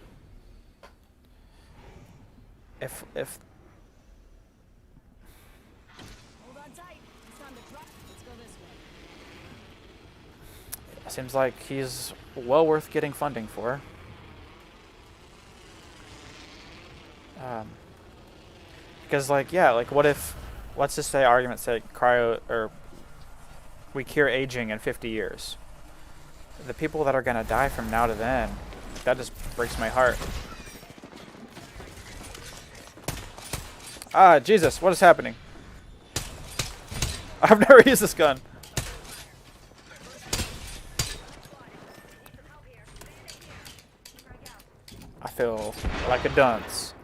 if Hold on tight. It's time to drop. Let's go this way. it seems like he's well worth getting funding for. Because like yeah, like what if, let's just say argument's sake, we cure aging in 50 years. The people that are gonna die from now to then, that just breaks my heart. Ah, Jesus, what is happening? I've never used this gun. I feel like a dunce.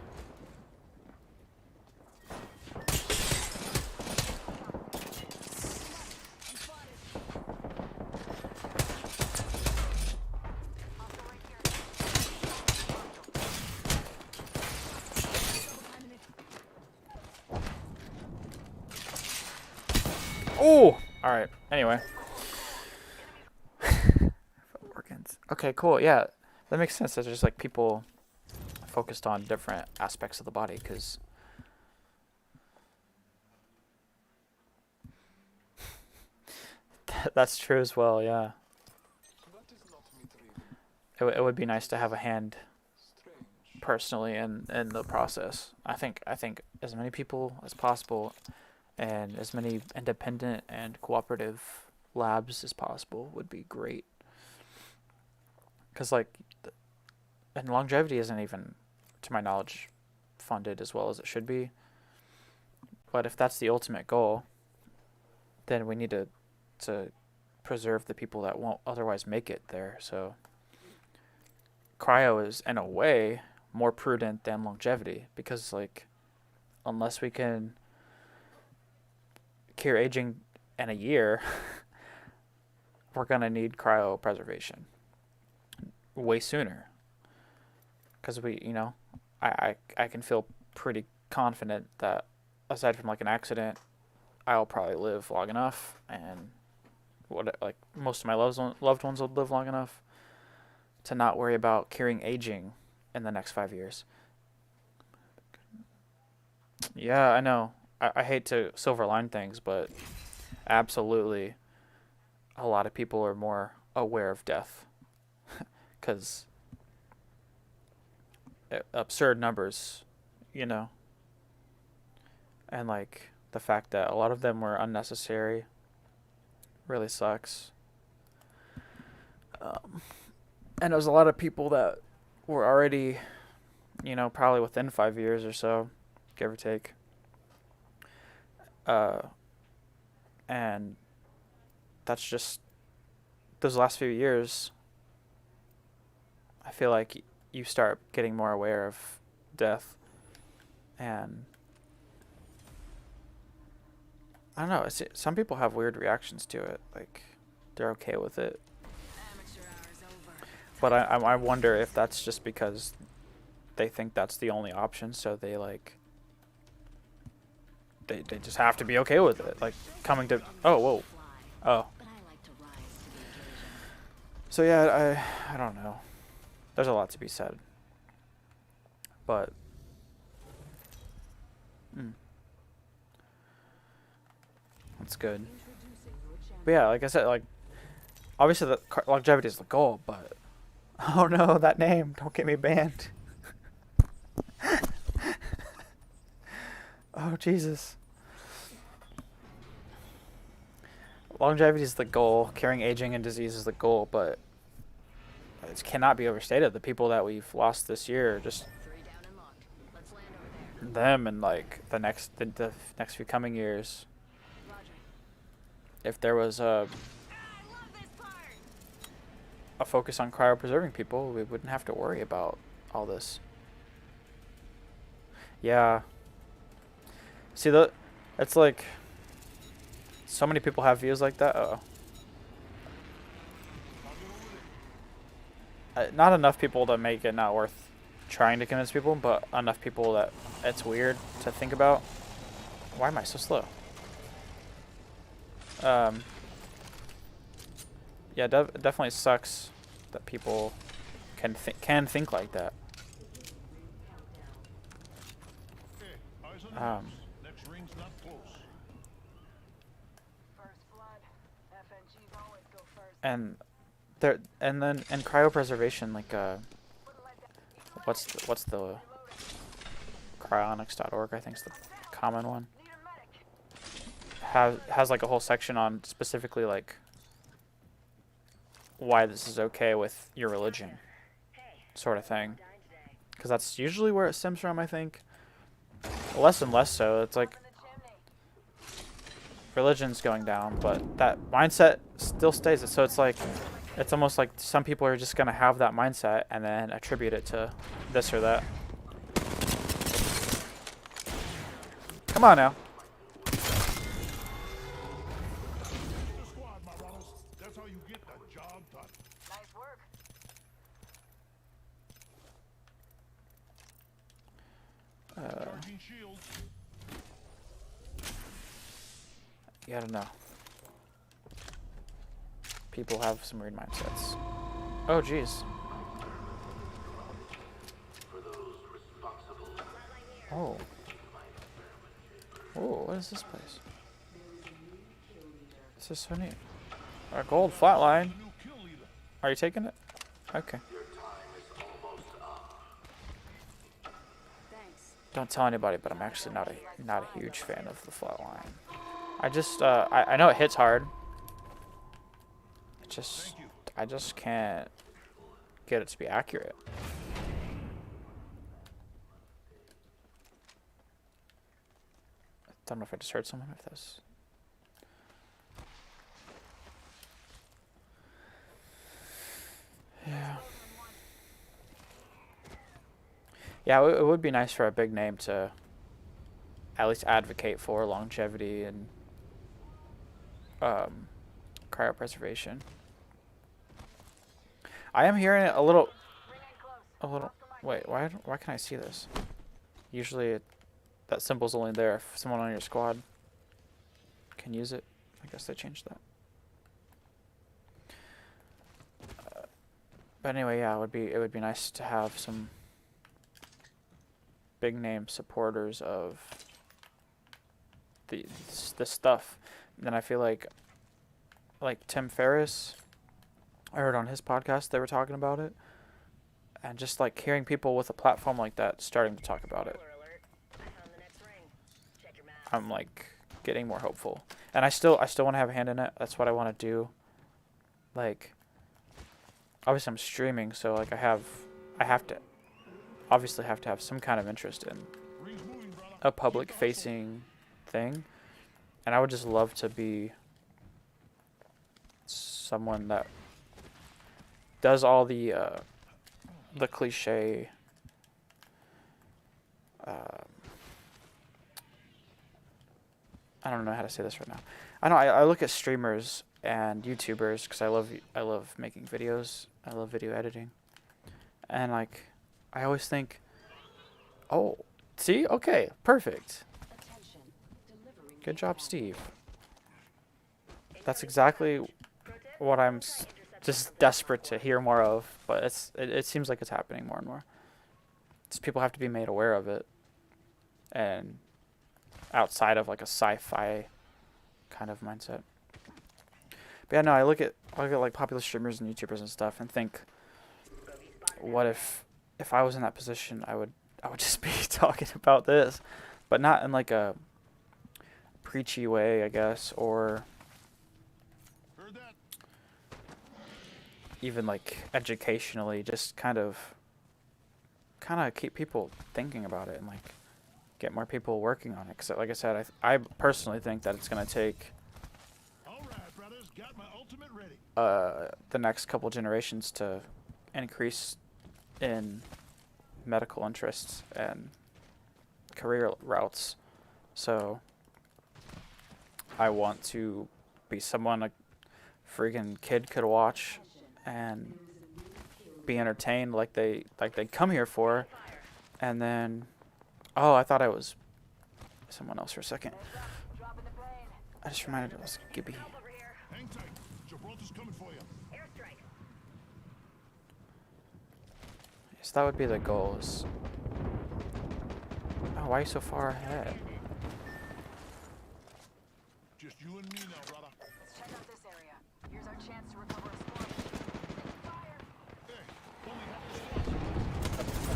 Oh! Alright, anyway. Organs. Okay, cool, yeah. That makes sense. There's just like people focused on different aspects of the body, because that's true as well, yeah. It would be nice to have a hand personally in the process. I think as many people as possible and as many independent and cooperative labs as possible would be great. Because like, and longevity isn't even, to my knowledge, funded as well as it should be. But if that's the ultimate goal, then we need to preserve the people that won't otherwise make it there. So cryo is, in a way, more prudent than longevity, because like, unless we can cure aging in a year, we're gonna need cryopreservation way sooner. Because I can feel pretty confident that aside from like an accident, I'll probably live long enough, and most of my loved ones will live long enough to not worry about curing aging in the next 5 years. Yeah, I know. I hate to silver line things, but absolutely, a lot of people are more aware of death, because absurd numbers, and like the fact that a lot of them were unnecessary really sucks. And there's a lot of people that were already, probably within 5 years or so, give or take. And that's just those last few years. I feel like you start getting more aware of death, and I don't know. Some people have weird reactions to it. Like, they're okay with it. Amateur hour's over. But I wonder if that's just because they think that's the only option, so they they just have to be okay with it. Like, coming to... Oh, whoa. Oh. But I like to rise to the occasion. So yeah, I don't know. There's a lot to be said. But... That's good. But yeah, like I said, like, obviously the longevity is the goal, but... Oh no, that name. Don't get me banned. Oh, Jesus. Longevity is the goal. Curing aging and disease is the goal, but it cannot be overstated. The people that we've lost this year, just 3 down and locked. Let's land over there. them, and like the next few coming years. Roger. If there was a focus on cryopreserving people, we wouldn't have to worry about all this. Yeah. See, it's like so many people have views like that. Uh-oh. not enough people to make it not worth trying to convince people, but enough people that it's weird to think about. Why am I so slow? Yeah, it definitely sucks that people can think like that. Next ring's not close. First blood. FNGs always go first. And there, and then and cryopreservation, like what's the cryonics.org, I think is the common one. Need a medic. Has like a whole section on specifically like why this is okay with your religion, sort of thing, because that's usually where it stems from. I think less and less so. It's like In the chimney. religion's going down, but that mindset still stays. So it's like it's almost like some people are just gonna have that mindset and then attribute it to this or that. Come on now. The squad, my brothers. That's how you get the job done. Nice work. Charging shields. You gotta know. People have some weird mindsets. Oh, jeez. Oh. Oh, what is this place? This is so neat. A gold flatline. New kill leader. Are you taking it? Okay. Thanks. Don't tell anybody, but I'm actually not a huge fan of the flatline. I just I know it hits hard. It just I just can't get it to be accurate. I don't know if I just heard someone with this. Yeah. Yeah, it would be nice for a big name to at least advocate for longevity and cryopreservation. I am hearing it a little. Wait, why can't I see this? Usually, that symbol's only there if someone on your squad can use it. I guess they changed that. But anyway, yeah, it would be nice to have some big name supporters of this stuff. Then I feel like Tim Ferriss, I heard on his podcast they were talking about it, and just like hearing people with a platform like that starting to talk about it, I'm like getting more hopeful. And I still want to have a hand in it. That's what I want to do. Like, obviously I'm streaming, so like I have to obviously have to have some kind of interest in Rings moving, brother. a public facing thing, and I would just love to be someone that does all the cliche I don't know how to say this right now. I look at streamers and YouTubers because I love making videos. I love video editing, and like I always think, oh, see, okay, perfect. Good job, Steve. That's exactly what I'm just desperate to hear more of, but it seems like it's happening more and more. Just people have to be made aware of it, and outside of like a sci-fi kind of mindset. But yeah, no, I look at like popular streamers and YouTubers and stuff and think, what if I was in that position, I would just be talking about this, but not in like a preachy way, I guess, or Heard that? even like educationally, just kind of keep people thinking about it and like get more people working on it. Because like I said, I personally think that it's going to take All right, brothers. Got my ultimate ready. the next couple generations to increase in medical interests and career routes. So I want to be someone a freaking kid could watch and be entertained like they come here for, and then, oh, I thought I was someone else for a second. Dropping the plane. I just reminded it was Gibby. Over here. Hang tight. Gibraltar's coming for you. Airstrike. So that would be the goal. Is, oh, why are you so far ahead? Just you and me now, brother. Let's check out this area. Here's our chance to recover a squad. Fire. Hey, only half the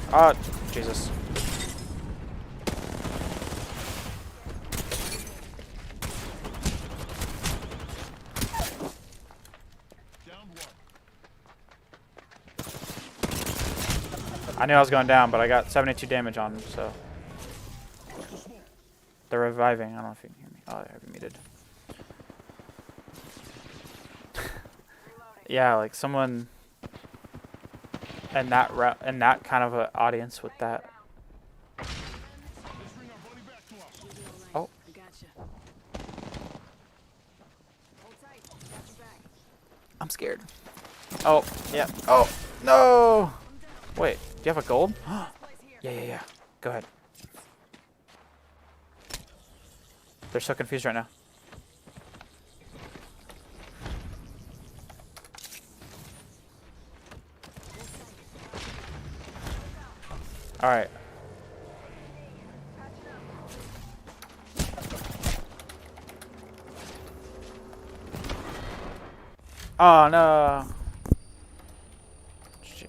squad. Ah, Jesus. Down one. I knew I was going down, but I got 72 damage on him, so. They're reviving. I don't know if you can hear me. Oh, I have muted. Yeah, like someone in that kind of an audience with that. Let's bring our buddy back to us. Oh. I gotcha. Hold tight. Got your back. I'm scared. Oh, yeah. Oh, no! Wait, do you have a gold? Yeah. Go ahead. They're so confused right now. Alright. Oh no. Gee.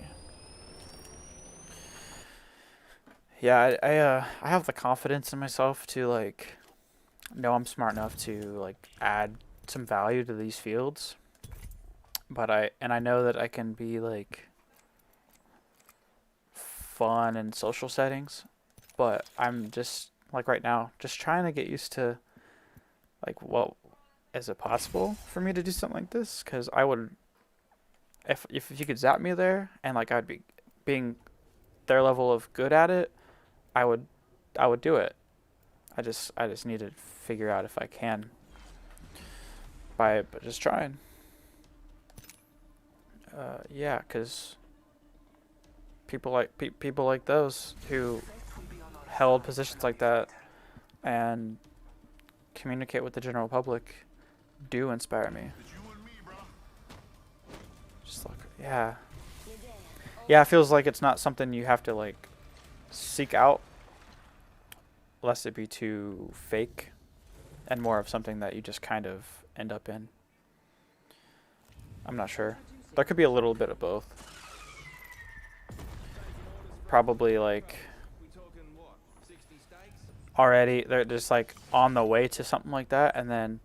Yeah, I have the confidence in myself to like know I'm smart enough to like add some value to these fields. But I know that I can be like fun in social settings, but I'm just like right now just trying to get used to like, what is it possible for me to do something like this? Because I would, if you could zap me there and like I'd be being their level of good at it, I would do it. I just need to figure out if I can by just trying. Yeah, because people like those who held positions like that and communicate with the general public do inspire me. It's you and me, bro. Just like, yeah, it feels like it's not something you have to like seek out, lest it be too fake, and more of something that you just kind of end up in. I'm not sure. There could be a little bit of both. Probably like already they're just like on the way to something like that, and then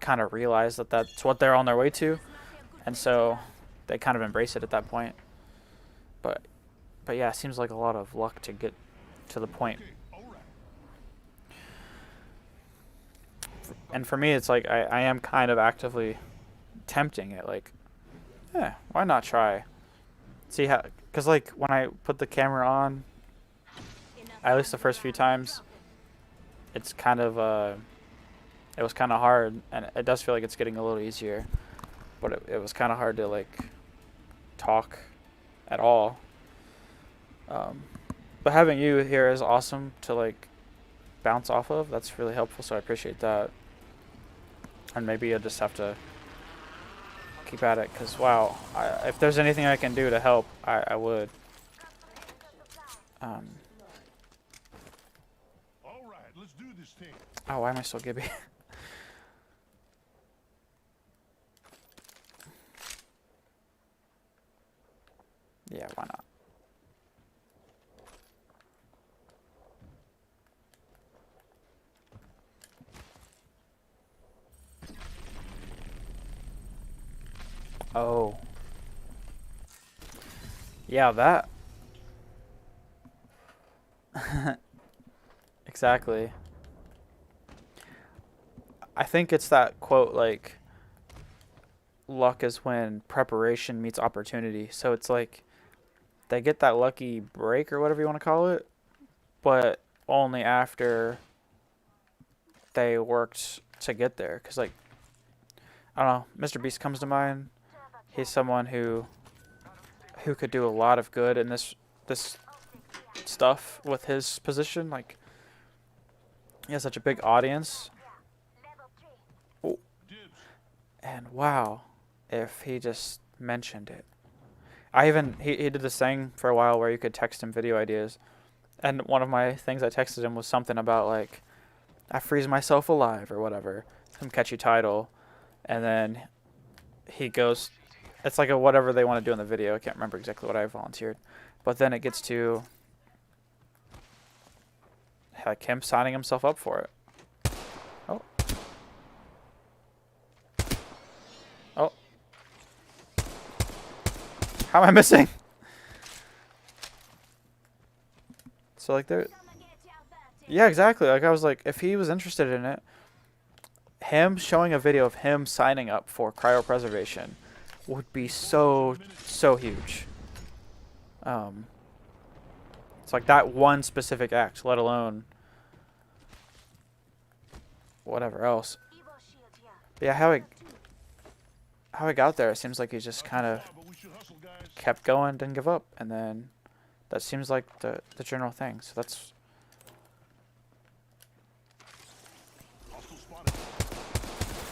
kind of realize that that's what they're on their way to, and so they kind of embrace it at that point. But yeah, it seems like a lot of luck to get to the point. Okay, all right. And for me, it's like I am kind of actively tempting it, like, why not try? See how, because like when I put the camera on, at least the first few times, it's kind of it was kind of hard, and it does feel like it's getting a little easier, but it was kind of hard to like talk at all. But having you here is awesome to like bounce off of. That's really helpful, so I appreciate that. And maybe you'll just have to keep at it, because wow, if there's anything I can do to help, I would. All right, let's do this thing. Oh, why am I so Gibby? Yeah, why not? Oh. Yeah, that. Exactly. I think it's that quote, like, luck is when preparation meets opportunity. So it's like they get that lucky break or whatever you want to call it, but only after they worked to get there. Because, like, I don't know, Mr. Beast comes to mind. He's someone who who could do a lot of good in this stuff with his position. Like, he has such a big audience. Oh. And wow, if he just mentioned it. He did this thing for a while where you could text him video ideas. And one of my things I texted him was something about, like, I freeze myself alive or whatever. Some catchy title. And then he goes, it's like a whatever they want to do in the video. I can't remember exactly what I volunteered. But then it gets to, like, him signing himself up for it. Oh. Oh. How am I missing? So, like, there... Yeah, exactly. Like, I was like, if he was interested in it, him showing a video of him signing up for cryopreservation would be so huge. It's like that one specific act, let alone whatever else. But yeah, how he got there, it seems like he just kind of kept going, didn't give up, and then that seems like the general thing. So that's...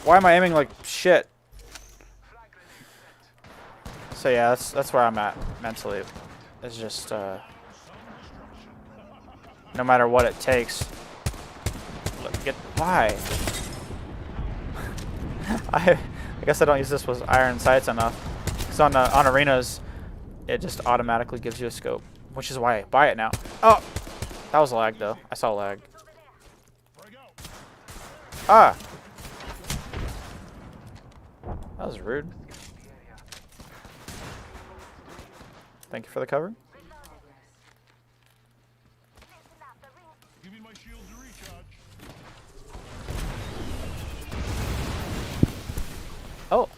Why am I aiming like shit? So yeah, that's where I'm at mentally. It's just no matter what it takes. Why? I guess I don't use this with iron sights enough. Because on arenas, it just automatically gives you a scope, which is why I buy it now. Oh, that was lag though. I saw lag. Ah. That was rude. Thank you for the cover. Give me my shield to recharge. Oh,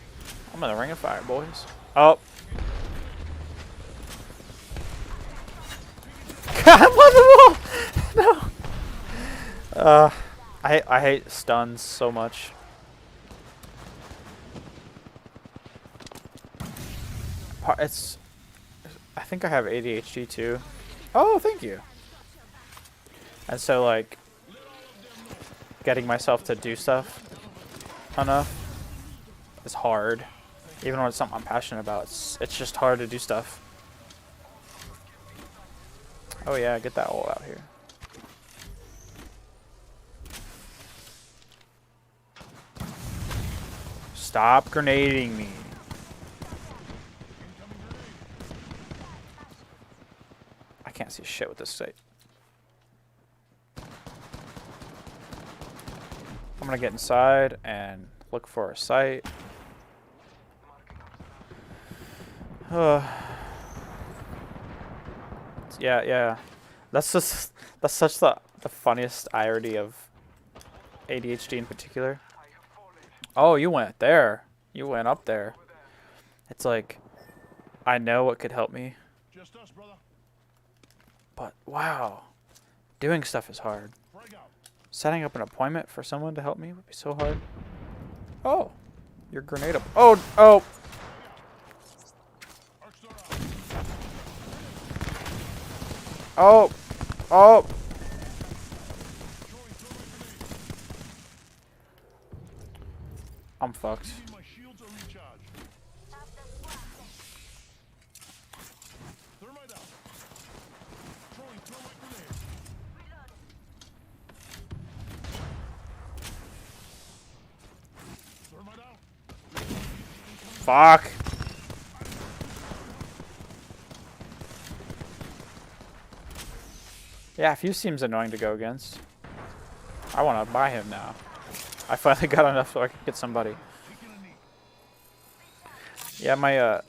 I'm in the ring of fire, boys. Oh. God, I'm on the wall! No. I hate stuns so much. I think I have ADHD too. Oh, thank you. And so, like, getting myself to do stuff enough is hard. Even when it's something I'm passionate about, it's just hard to do stuff. Oh yeah, get that all out here. Stop grenading me. I can't see shit with this sight. I'm gonna get inside and look for a site. Yeah. That's such the funniest irony of ADHD in particular. Oh, you went there. You went up there. It's like, I know what could help me. Just us, brother. But wow, doing stuff is hard. Setting up an appointment for someone to help me would be so hard. Oh, your grenade up. Oh. Oh. I'm fucked. Fuck. Yeah, Few seems annoying to go against. I want to buy him now. I finally got enough so I can get somebody. Yeah, my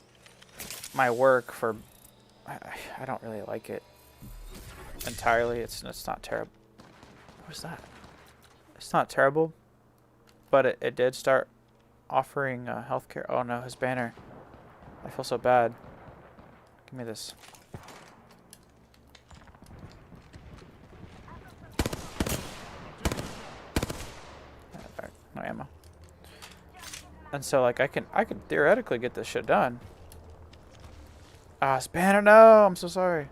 work for... I don't really like it entirely. It's not terrible. What's that? It's not terrible, but it did start offering healthcare. Oh no, his banner. I feel so bad. Give me this. No ammo. And so, like, I could theoretically get this shit done. Ah, Spanner, no! I'm so sorry.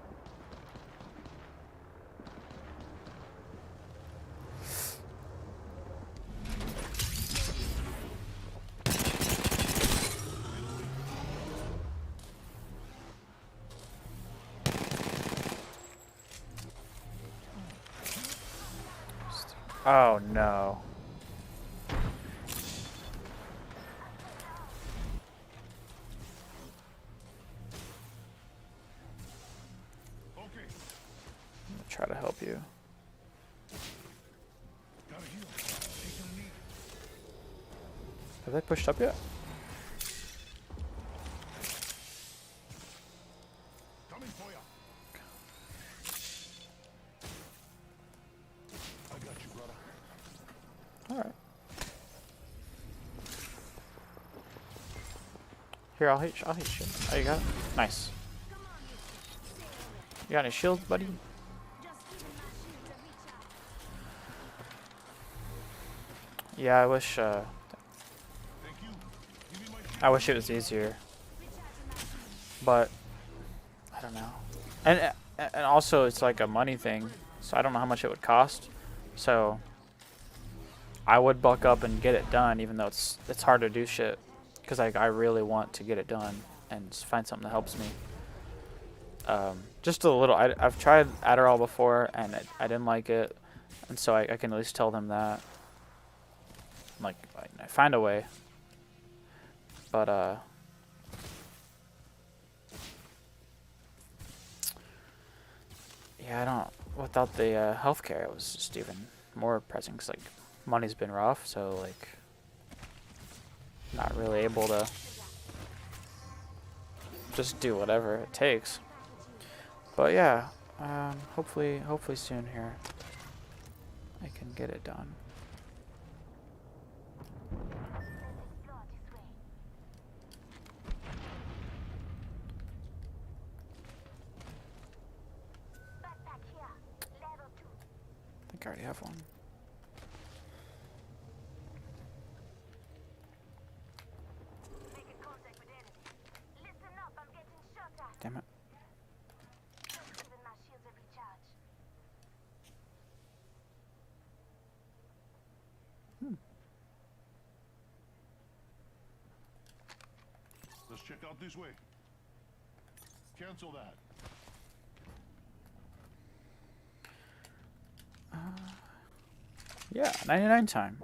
Oh no. Okay, I'm gonna try to help you. gotta heal. Taking a knee. Have they pushed up yet? Coming for ya. I got you, brother. Alright. Here, I'll hit you. Oh, you got it? Nice. You got any shields, buddy? Yeah, I wish, Thank you. Give me my shield. I wish it was easier. But, I don't know. And also, it's like a money thing, so I don't know how much it would cost. So, I would buck up and get it done, even though it's hard to do shit. Because I really want to get it done and find something that helps me. Just a little. I've tried Adderall before, and I didn't like it. And so I can at least tell them that. Like, I find a way. But, yeah, I don't. Without the healthcare, it was just even more pressing. Cause like money's been rough, so like not really able to just do whatever it takes. But yeah, hopefully soon here I can get it done. I think I already have one. Damn it. Let's check out this way. Cancel that. Yeah, 99 time.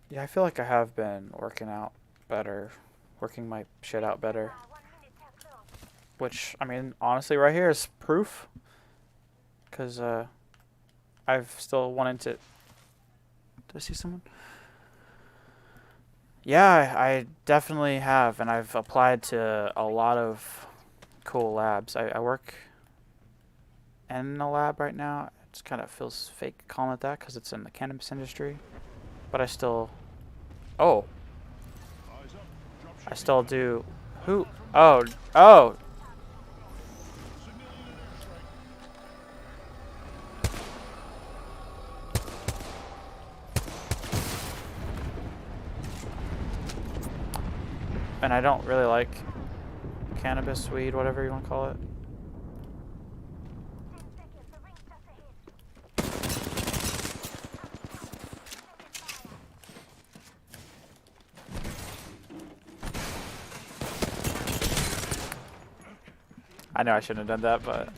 Yeah, I feel like I have been working out better, working my shit out better. Which, I mean, honestly, right here is proof. Because, I've still wanted to... Did I see someone? Yeah, I definitely have, and I've applied to a lot of cool labs. I work in a lab right now. It just kind of feels fake calling it that because it's in the cannabis industry. But I still... Oh, Eyes up. Drop I ship still incoming. do... Who? Oh, oh! Civilian airstrike. And I don't really like cannabis, weed, whatever you want to call it. I know I shouldn't have done that, but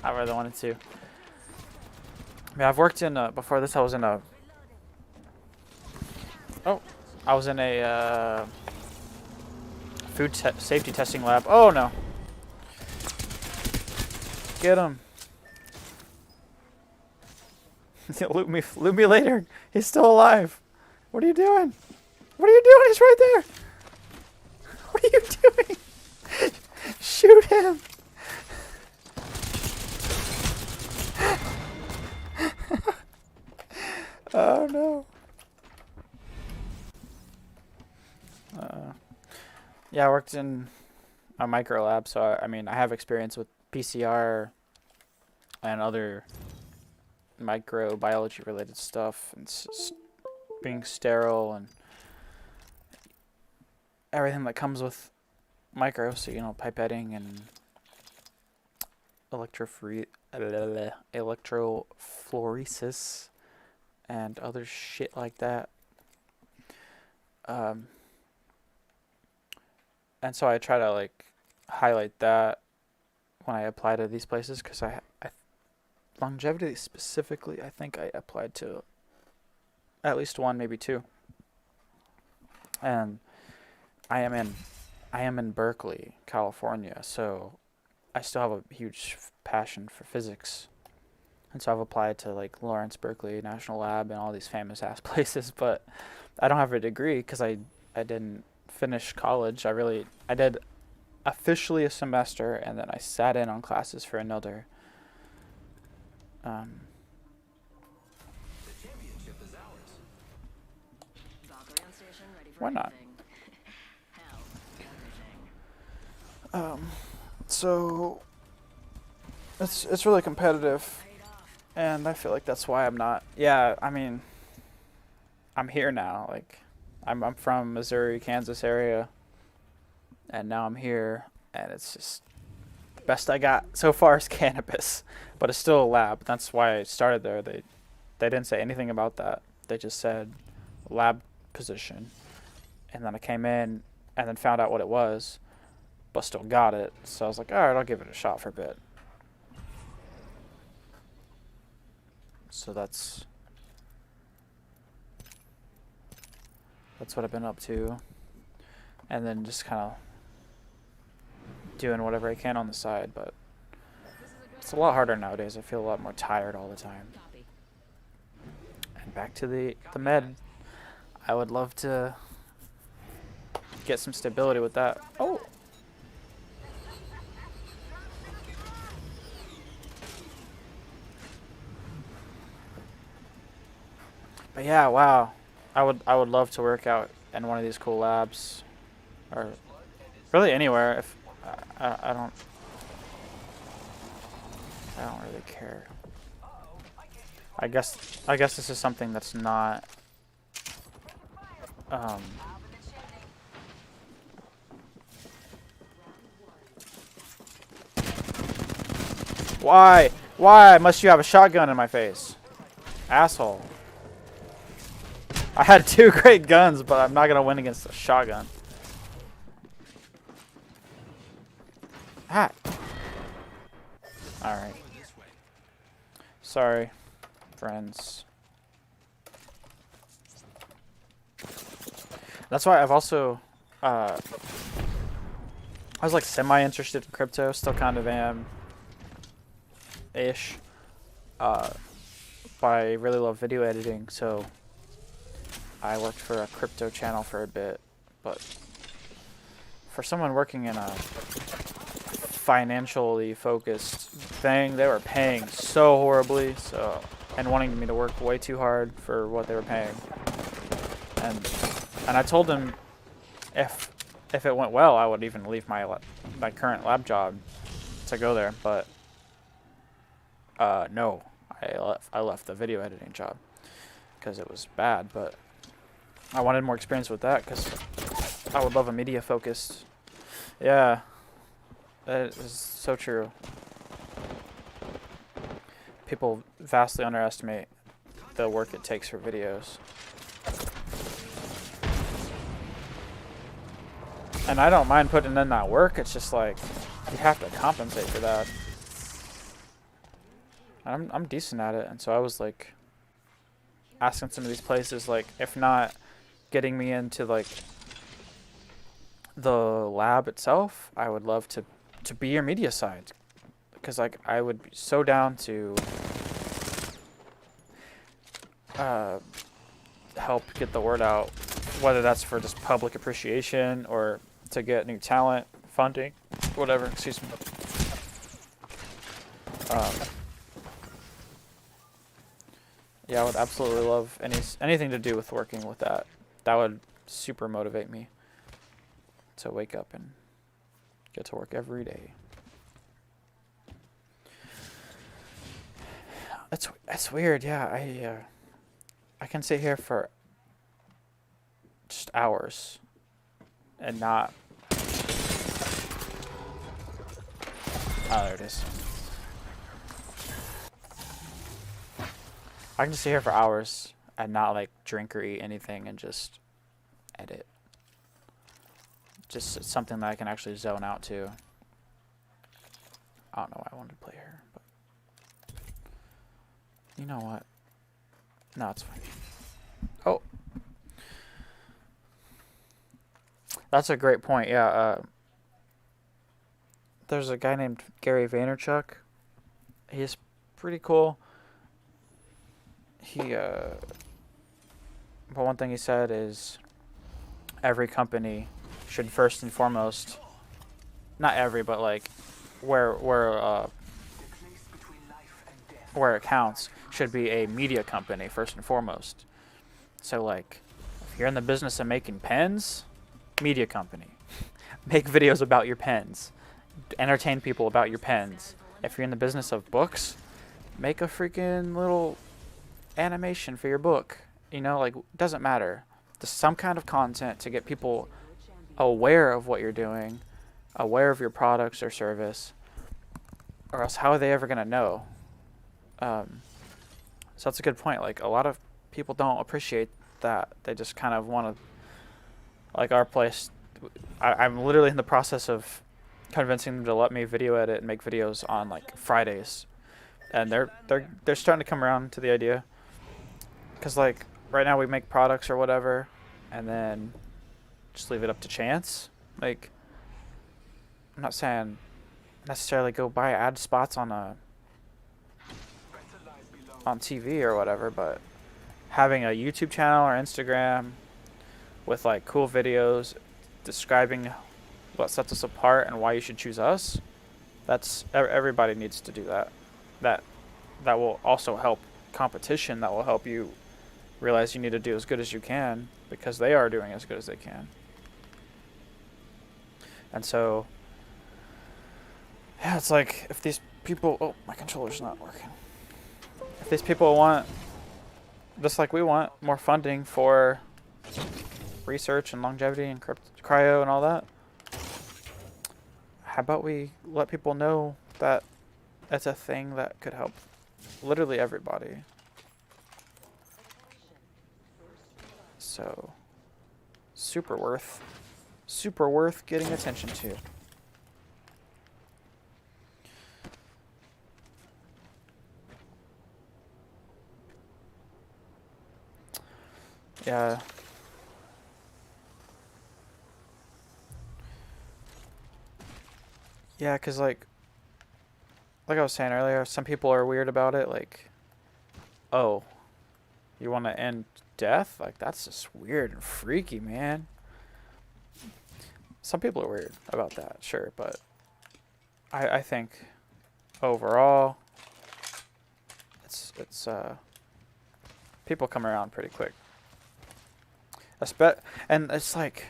I really wanted to. I mean, I've worked in before this. I was in a. Oh, I was in a food safety testing lab. Oh no! Get him! loot me later. He's still alive. What are you doing? What are you doing? He's right there. What are you doing? Shoot him! Oh no. Yeah, I worked in a micro lab, so I mean, I have experience with PCR and other microbiology related stuff, and being sterile and everything that comes with micro, so you know, pipetting and electrophoresis and other shit like that. Um, and so I try to like highlight that when I apply to these places, because I longevity specifically, I think I applied to at least one, maybe two, and I am in Berkeley, California, so I still have a huge passion for physics, and so I've applied to like Lawrence Berkeley National Lab and all these famous ass places, but I don't have a degree because I didn't finish college. I did officially a semester, and then I sat in on classes for another. Um, Valkyrie on station, ready for Why not? anything. Hell, everything. so it's really competitive, Paid off. and I feel like that's why I'm not. Yeah, I mean, I'm here now. Like, I'm from Missouri, Kansas area, and now I'm here, and it's just best I got so far is cannabis, but it's still a lab. That's why I started there. They didn't say anything about that. They just said lab position, and then I came in and then found out what it was, but still got it. So I was like, all right, I'll give it a shot for a bit. So that's what I've been up to, and then just kind of doing whatever I can on the side, but it's a lot harder nowadays. I feel a lot more tired all the time. Copy. And back to the med. I would love to get some stability with that. Oh. But yeah, wow. I would love to work out in one of these cool labs, or really anywhere. If I don't really care. I guess this is something that's not why must you have a shotgun in my face, asshole? I had two great guns, but I'm not gonna win against a shotgun. Ah. All right. Sorry, friends. That's why I've also I was like semi-interested in crypto, still kind of am ish. But I really love video editing, so I worked for a crypto channel for a bit, but for someone working in a financially focused thing, they were paying so horribly, and wanting me to work way too hard for what they were paying. And I told them if it went well, I would even leave my current lab job to go there, but no, I left the video editing job because it was bad, but I wanted more experience with that because I would love a media focused. Yeah, that is so true. People vastly underestimate the work it takes for videos. And I don't mind putting in that work, it's just like, you have to compensate for that. I'm decent at it, and so I was like, asking some of these places, like, if not getting me into like the lab itself, I would love to be your media side, because like I would be so down to help get the word out, whether that's for just public appreciation or to get new talent, funding, whatever. Excuse me. Yeah, I would absolutely love anything to do with working with that. That would super motivate me to wake up and get to work every day. It's weird, yeah. I can sit here for just hours and not. Oh, there it is. I can just sit here for hours and not like drink or eat anything and just edit. Just something that I can actually zone out to. I don't know why I wanted to play her, but you know what? No, it's fine. Oh, that's a great point. Yeah, there's a guy named Gary Vaynerchuk. He's pretty cool. But one thing he said is every company should first and foremost, not every, but like where it counts, should be a media company first and foremost. So like, if you're in the business of making pens, media company. Make videos about your pens. Entertain people about your pens. If you're in the business of books, make a freaking little animation for your book. You know, like, doesn't matter. Just some kind of content to get people aware of what you're doing, aware of your products or service, or else how are they ever going to know? So that's a good point. Like, a lot of people don't appreciate that. They just kind of want to, like our place, I'm literally in the process of convincing them to let me video edit and make videos on like Fridays, and they're starting to come around to the idea. Because like right now we make products or whatever, and then just leave it up to chance. Like, I'm not saying necessarily go buy ad spots on TV or whatever, but having a YouTube channel or Instagram with like cool videos describing what sets us apart and why you should choose us, that's everybody needs to do that. That will also help competition. That will help you realize you need to do as good as you can because they are doing as good as they can. And so, yeah, it's like if these people, oh, my controller's not working. If these people want, just like we want, more funding for research and longevity and cryo and all that, how about we let people know that it's a thing that could help literally everybody. So, super worth getting attention to. Yeah. Yeah, 'cause like I was saying earlier, some people are weird about it. Like, oh, you want to end death? Like, that's just weird and freaky, man. Some people are weird about that, sure, but I think overall, it's people come around pretty quick. And it's like,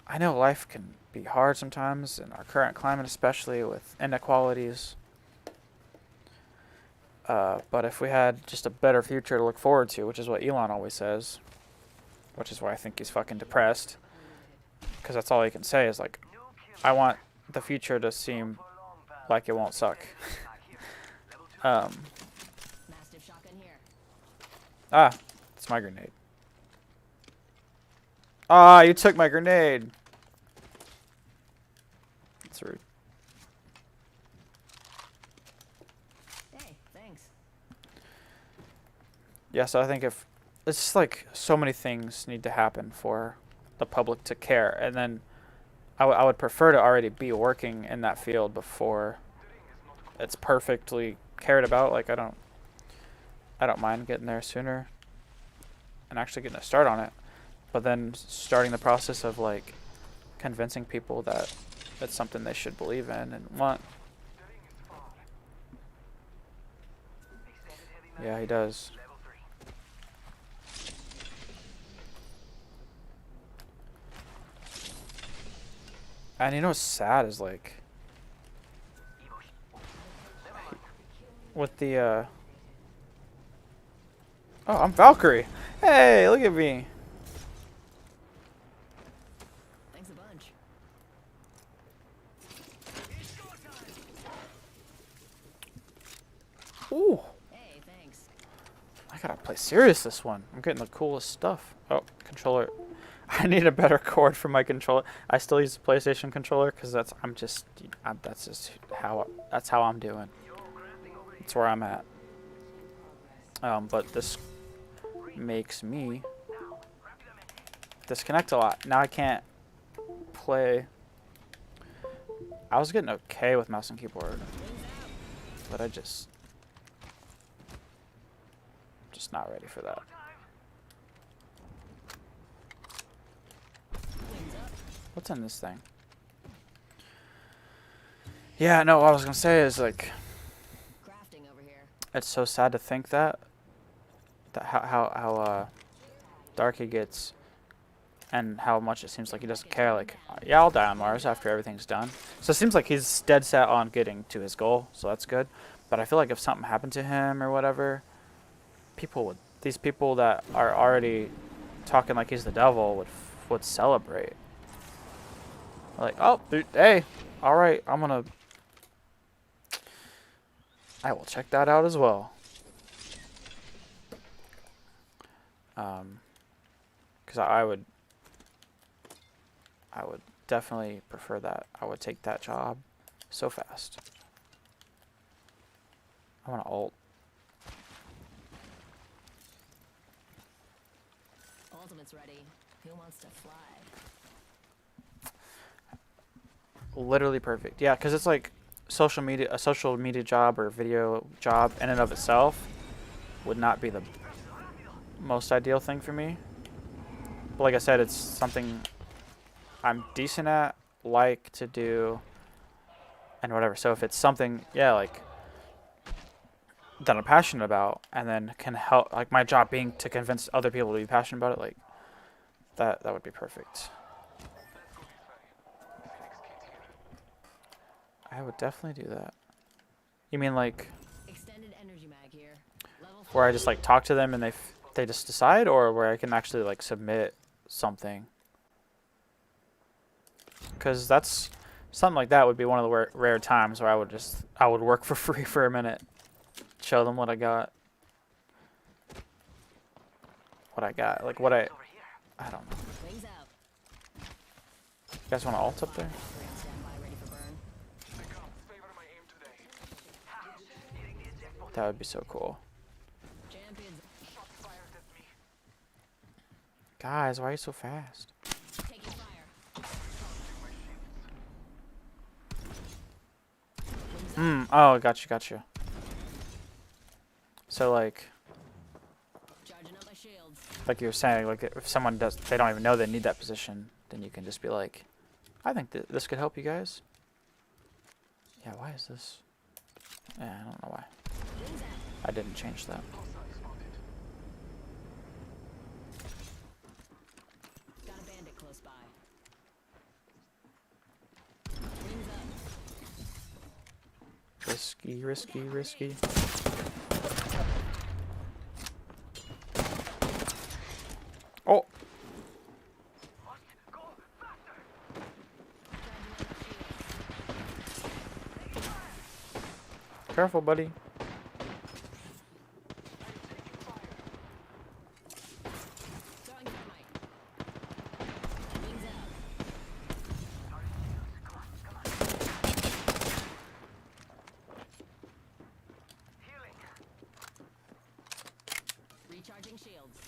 I know life can be hard sometimes in our current climate, especially with inequalities. But if we had just a better future to look forward to, which is what Elon always says, which is why I think he's fucking depressed, because that's all he can say is like, I want the future to seem like it won't suck. It's my grenade. You took my grenade. That's rude. Hey, thanks. Yeah, so I think if it's just like so many things need to happen for the public to care, and then I would prefer to already be working in that field before it's perfectly cared about. Like, I don't mind getting there sooner and actually getting a start on it, but then starting the process of like convincing people that it's something they should believe in and want. Yeah, he does. And you know what's sad is like with the oh, I'm Valkyrie. Hey, look at me. Thanks a bunch. Ooh. Hey, thanks. I gotta play serious this one. I'm getting the coolest stuff. Oh, controller. I need a better cord for my controller. I still use the PlayStation controller because that's how I'm doing. That's where I'm at. But this makes me disconnect a lot. Now I can't play. I was getting okay with mouse and keyboard, but I just not ready for that. What's in this thing? Yeah, no, what I was gonna say is like, Crafting over here. it's so sad to think that how dark he gets, and how much it seems like he doesn't care. Like, yeah, I'll die on Mars after everything's done. So it seems like he's dead set on getting to his goal, so that's good. But I feel like if something happened to him or whatever, these people that are already talking like he's the devil would celebrate. Like, oh, dude, hey, all right, I will check that out as well. Because I would definitely prefer that. I would take that job so fast. I want to ult. Ultimate's ready. Who wants to fly? Literally perfect. Yeah, because it's like a social media job or video job in and of itself would not be the most ideal thing for me. But like I said, it's something I'm decent at, like to do, and whatever. So if it's something, yeah, like that I'm passionate about, and then can help, like my job being to convince other people to be passionate about it, like that would be perfect. I would definitely do that. You mean like Extended energy mag here. Level where I just like talk to them and they just decide, or where I can actually like submit something? Because that's something like that would be one of the rare times where I would work for free for a minute, show them what I got, like what I don't know. wings out. You guys want to ult up there? Standby, ready for burn. That would be so cool. Champions Guys, why are you so fast? taking fire. Oh, gotcha. So like Charging up my shields. you were saying, like if someone they don't even know they need that position, then you can just be like, I think this could help you guys. Yeah, why is this? Yeah, I don't know why. Wings out. I didn't change that. Got a bandit close by. Wings up. Risky. Oh! Careful, buddy. Throwing thermite. Wings out. Recharging shields.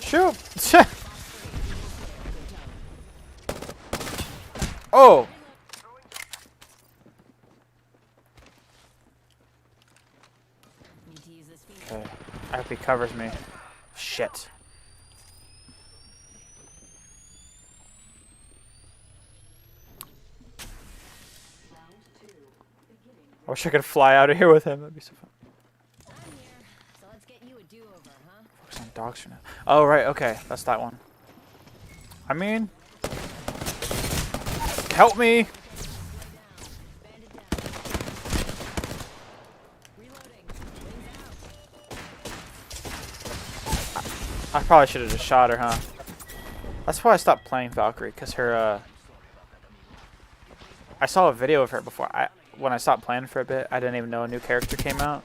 Shoot! Oh! Need to use this feature. Okay. I hope he covers me. Shit. I wish I could fly out of here with him. That'd be so fun. I'm here, so let's get you a do-over, huh? Focus on dogs for now. Oh, right. Okay. That's that one. I mean, help me. Bandit down. Reloading. Wings out. I probably should have just shot her, huh? That's why I stopped playing Valkyrie, because her, I saw a video of her before. When I stopped playing for a bit, I didn't even know a new character came out.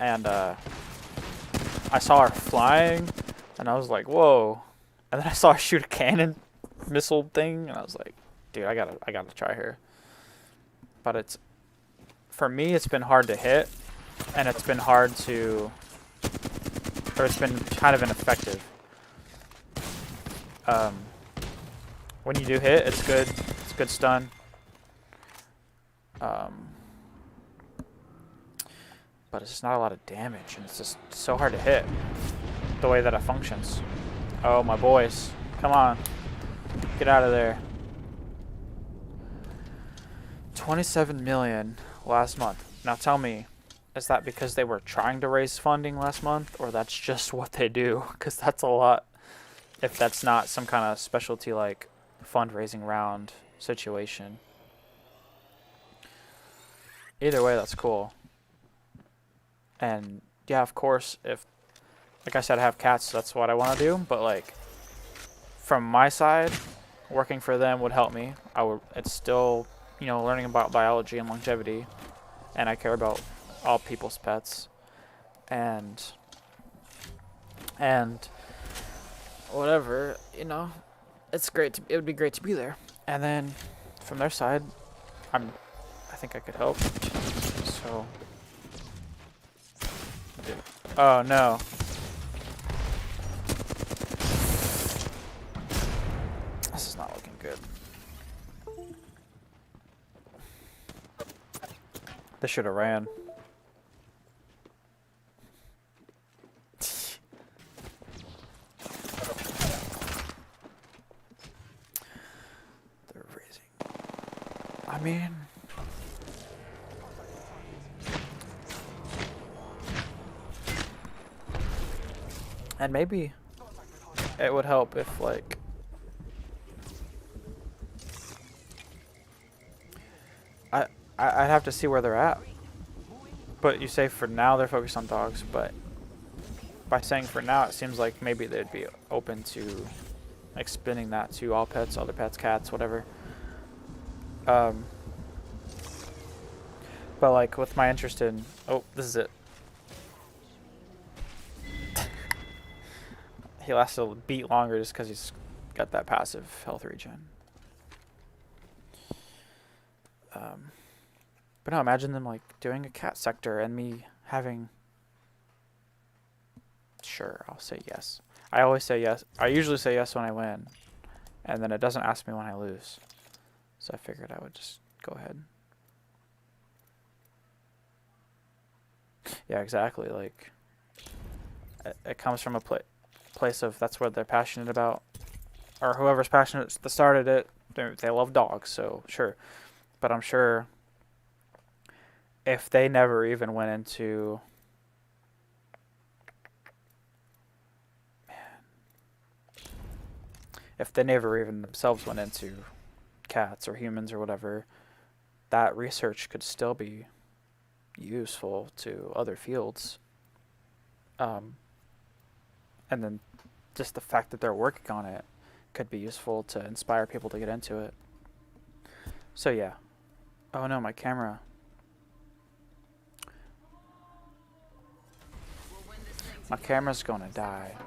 And, I saw her flying, and I was like, whoa. And then I saw her shoot a cannon missile thing, and I was like, dude, I gotta try her. But for me, it's been hard to hit, and it's been hard to, or it's been kind of ineffective. When you do hit, it's good. It's a good stun. But it's just not a lot of damage, and it's just so hard to hit the way that it functions. Oh, my boys. Come on. Get out of there. 27 million last month. Now tell me, is that because they were trying to raise funding last month, or that's just what they do? Because that's a lot. If that's not some kind of specialty like fundraising round situation. Either way, that's cool. And yeah, of course, if, like I said, I have cats, so that's what I want to do. But like, from my side, working for them would help me. It's still, you know, learning about biology and longevity, and I care about all people's pets, and whatever, you know, it would be great to be there. And then from their side, I think I could help. So, oh no. This is not looking good. They should have ran. They're raising. I mean, and maybe it would help if, like, I'd have to see where they're at. But you say for now they're focused on dogs, but by saying for now, it seems like maybe they'd be open to expanding that to all pets, other pets, cats, whatever. But like with my interest in, oh, this is it. He lasted a beat longer just because he's got that passive health regen. But no, imagine them like doing a cat sector and me having. Sure, I'll say yes. I always say yes. I usually say yes when I win, and then it doesn't ask me when I lose. So I figured I would just go ahead. Yeah, exactly. Like, it comes from a place of that's what they're passionate about, or whoever's passionate that started it. They love dogs, so sure. But I'm sure if they never even went into, if they never even themselves went into cats or humans or whatever, that research could still be useful to other fields. And then just the fact that they're working on it could be useful to inspire people to get into it. So yeah. Oh no, my camera. My camera's gonna die.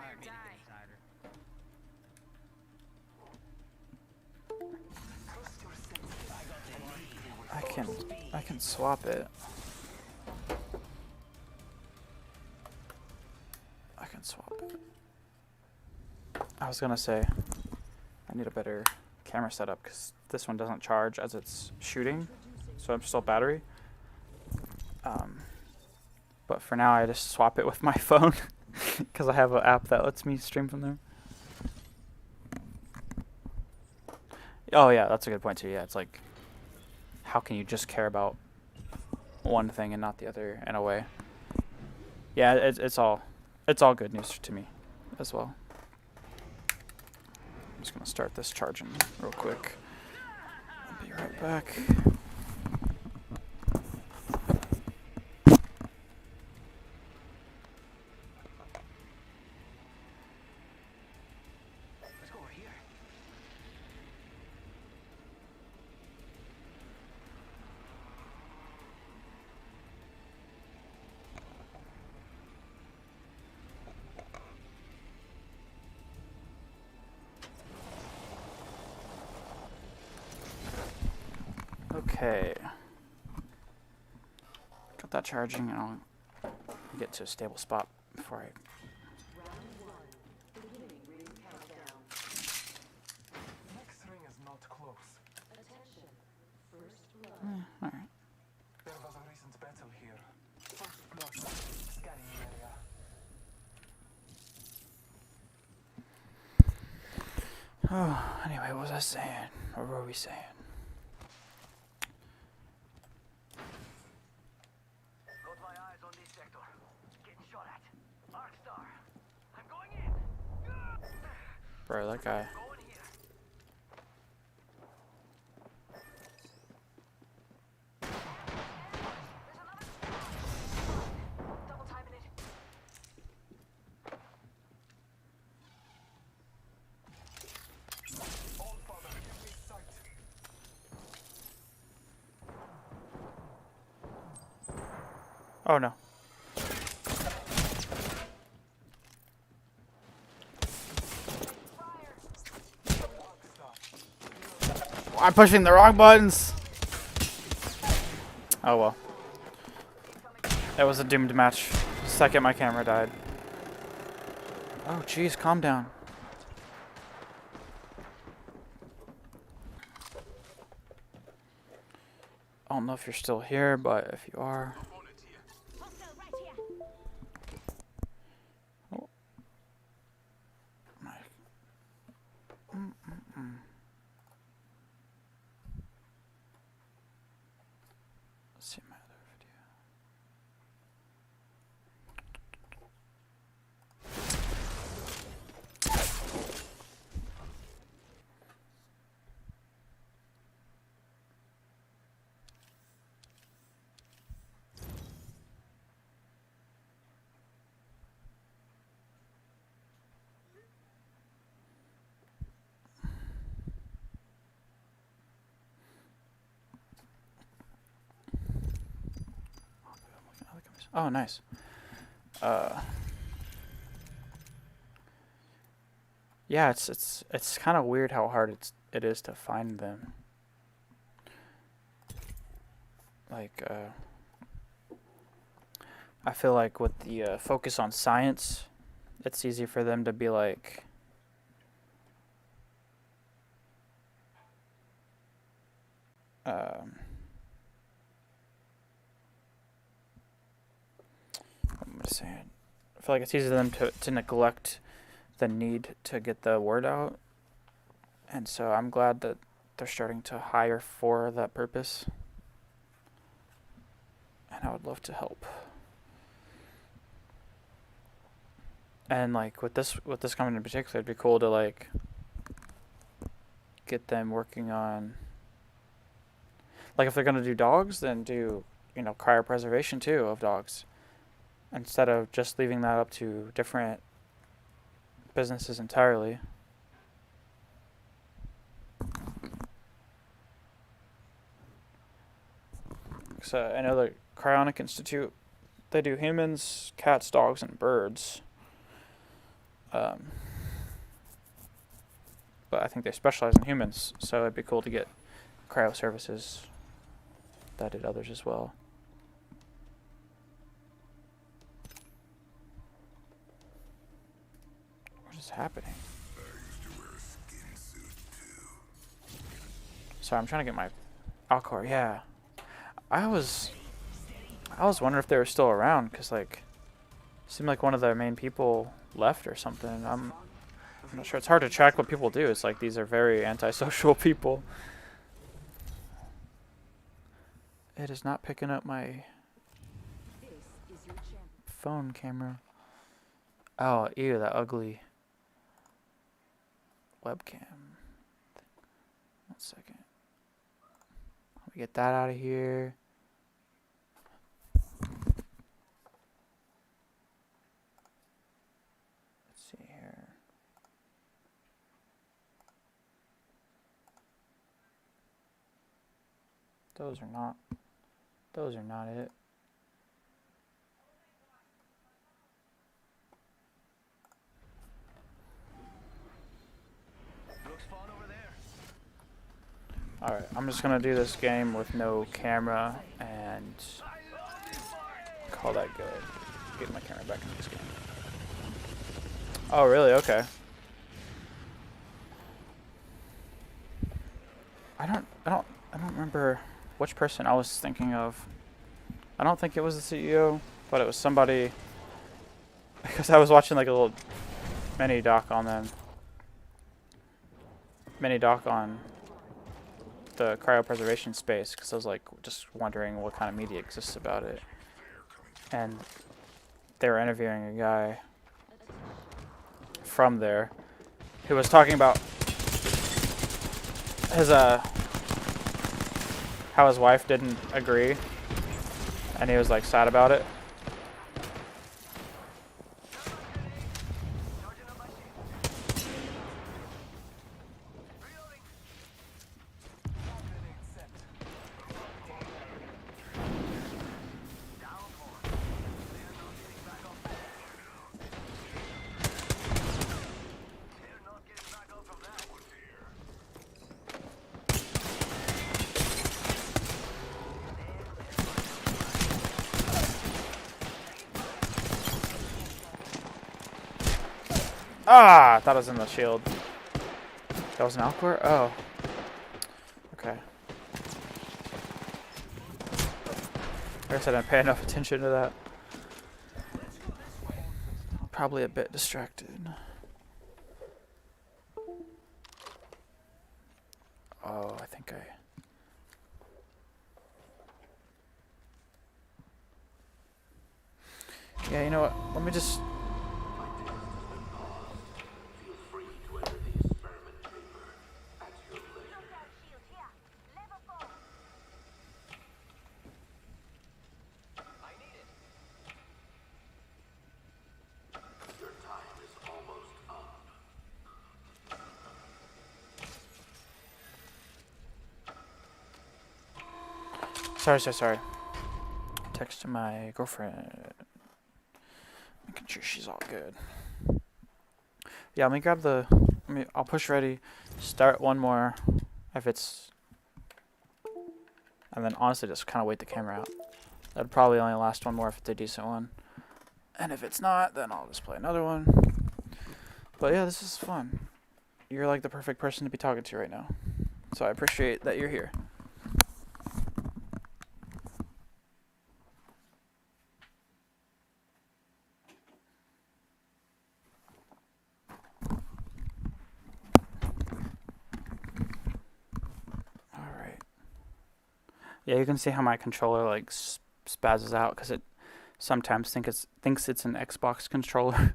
I can swap it. I can swap it. I was gonna say I need a better camera setup because this one doesn't charge as it's shooting, so I'm still battery. But for now, I just swap it with my phone because I have an app that lets me stream from there. Oh yeah, that's a good point too. Yeah, it's like, how can you just care about one thing and not the other in a way? Yeah, it's all good news to me as well. I'm just gonna start this charging real quick. I'll be right back. Okay. Got that charging, and I'll get to a stable spot before I. Next ring is not close. Alright. There was a recent battle here. First blood. Scanning area. Oh, anyway, what was I saying? Or what were we saying? Got my eyes on this sector. Getting shot at. Arcstar. I'm going in. Bro, that guy. Going here. Double timing it. All father, give me sight. Oh no. I'm pushing the wrong buttons. Oh well. It was a doomed match. The second my camera died. Oh jeez, calm down. I don't know if you're still here, but if you are. Hostile right here. Oh. Let's see my other video. Oh, nice. Yeah, it's kind of weird how hard it is to find them. Like, I feel like with the focus on science, it's easy for them to be like, what am I saying? I feel like it's easy for them to neglect the need to get the word out. And so I'm glad that they're starting to hire for that purpose. And I would love to help. And like with this company in particular, it'd be cool to like get them working on, like if they're gonna do dogs, then do, you know, cryopreservation too of dogs, instead of just leaving that up to different businesses entirely. So I know the Cryonic Institute, they do humans, cats, dogs, and birds. But I think they specialize in humans, so it'd be cool to get cryo services that did others as well. What is happening? Sorry, I'm trying to get my Alcor. Yeah, I was wondering if they were still around, because like, it seemed like one of the main people left or something. I'm not sure. It's hard to track what people do. It's like these are very antisocial people. It is not picking up my phone camera. Oh, ew, that ugly webcam. 1 second. Let me get that out of here. Let's see here. Those are not it. Looks fun over there. Alright, I'm just gonna do this game with no camera and call that good. Get my camera back into this game. Oh, really? Okay. I don't remember which person I was thinking of. I don't think it was the CEO, but it was somebody, because I was watching like a little mini doc on them. Mini doc on the cryopreservation space, because I was like just wondering what kind of media exists about it. And they were interviewing a guy from there who was talking about his how his wife didn't agree, and he was like sad about it. Charging up my shield. Reloading. Grenade set. Down one. They're not getting back up. They're not getting back up from that. Ah, I thought it was in the shield. That was an Alcor? Oh. Okay. I guess I didn't pay enough attention to that. Probably a bit distracted. Oh, I think yeah, you know what? Let me just... Loadout shield here. Level 4. I need it. Sorry. Text to my girlfriend. Making sure she's all good. Yeah, let me grab the... I'll push ready. Start one more. If it's... And then honestly just kind of wait the camera out. That'd probably only last one more if it's a decent one. And if it's not, then I'll just play another one. But yeah, this is fun. You're like the perfect person to be talking to right now. So I appreciate that you're here. Alright. Yeah, you can see how my controller like spazzes out because it sometimes thinks it's an Xbox controller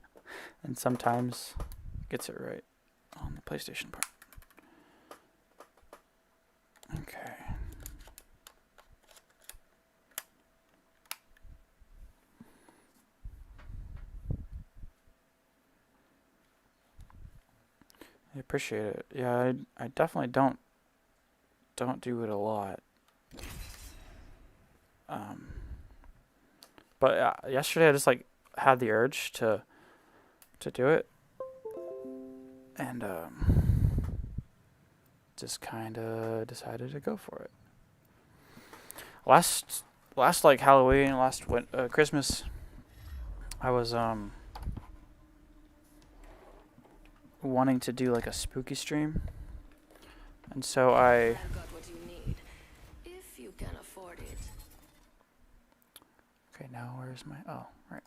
and sometimes gets it right on the PlayStation part. Okay. I appreciate it. Yeah, I definitely don't do it a lot. But yesterday I just like had the urge to do it, and just kind of decided to go for it. Last like Halloween, Christmas, I was wanting to do like a spooky stream, and so I've got what you need, if you can afford it. Okay, now where's my... Oh, right.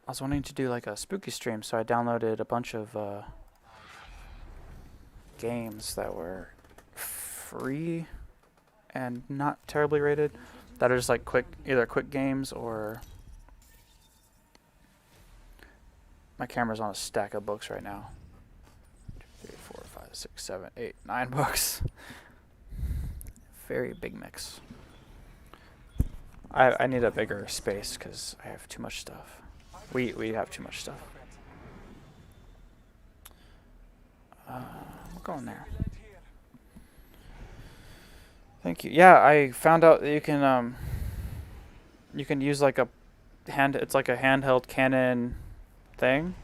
I was wanting to do like a spooky stream, so I downloaded a bunch of games that were free and not terribly rated, that are just like either quick games or... My camera's on a stack of books right now. 3, 4, 5, 6, 7, 8, 9 books. Very big mix. I need a bigger space because I have too much stuff. We have too much stuff. We're going there. Thank you. Yeah, I found out that you can use like a it's like a handheld Canon thing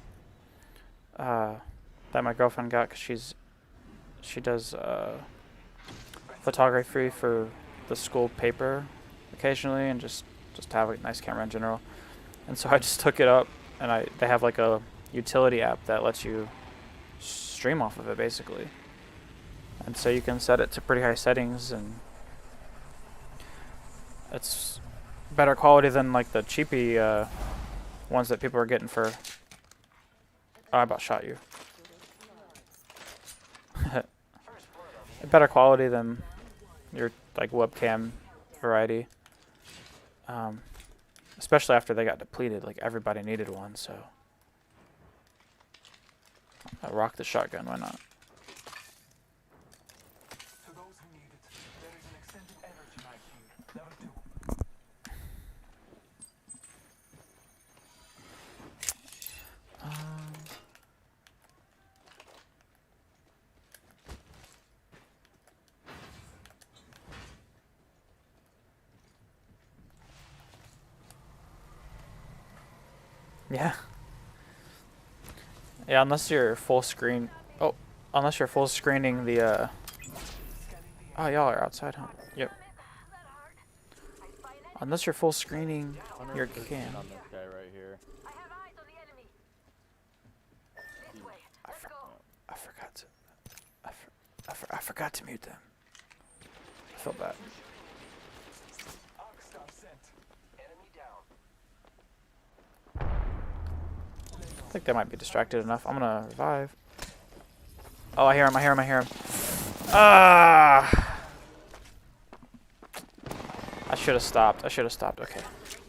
that my girlfriend got because she does photography for the school paper occasionally, and just have a nice camera in general. And so I just took it up, and they have like a utility app that lets you stream off of it basically. And so you can set it to pretty high settings, and it's better quality than like the cheapy ones that people are getting for. Oh, I about shot you. Better quality than your like webcam variety. Especially after they got depleted, like everybody needed one, so I rock the shotgun, why not? To those who need it, there is an extended energy knife here. Level 2. Yeah. Yeah, unless you're full screen. Oh, unless you're full screening the. Oh, y'all are outside, huh? Yep. Unless you're full screening your cam. On this guy right here. I have eyes on the enemy. This way. Let's go. I forgot to. I forgot to mute them. I feel bad. Arcstar sent. Enemy down. I think they might be distracted enough. I'm gonna revive. Oh, I hear him. Ah! I should have stopped. Okay.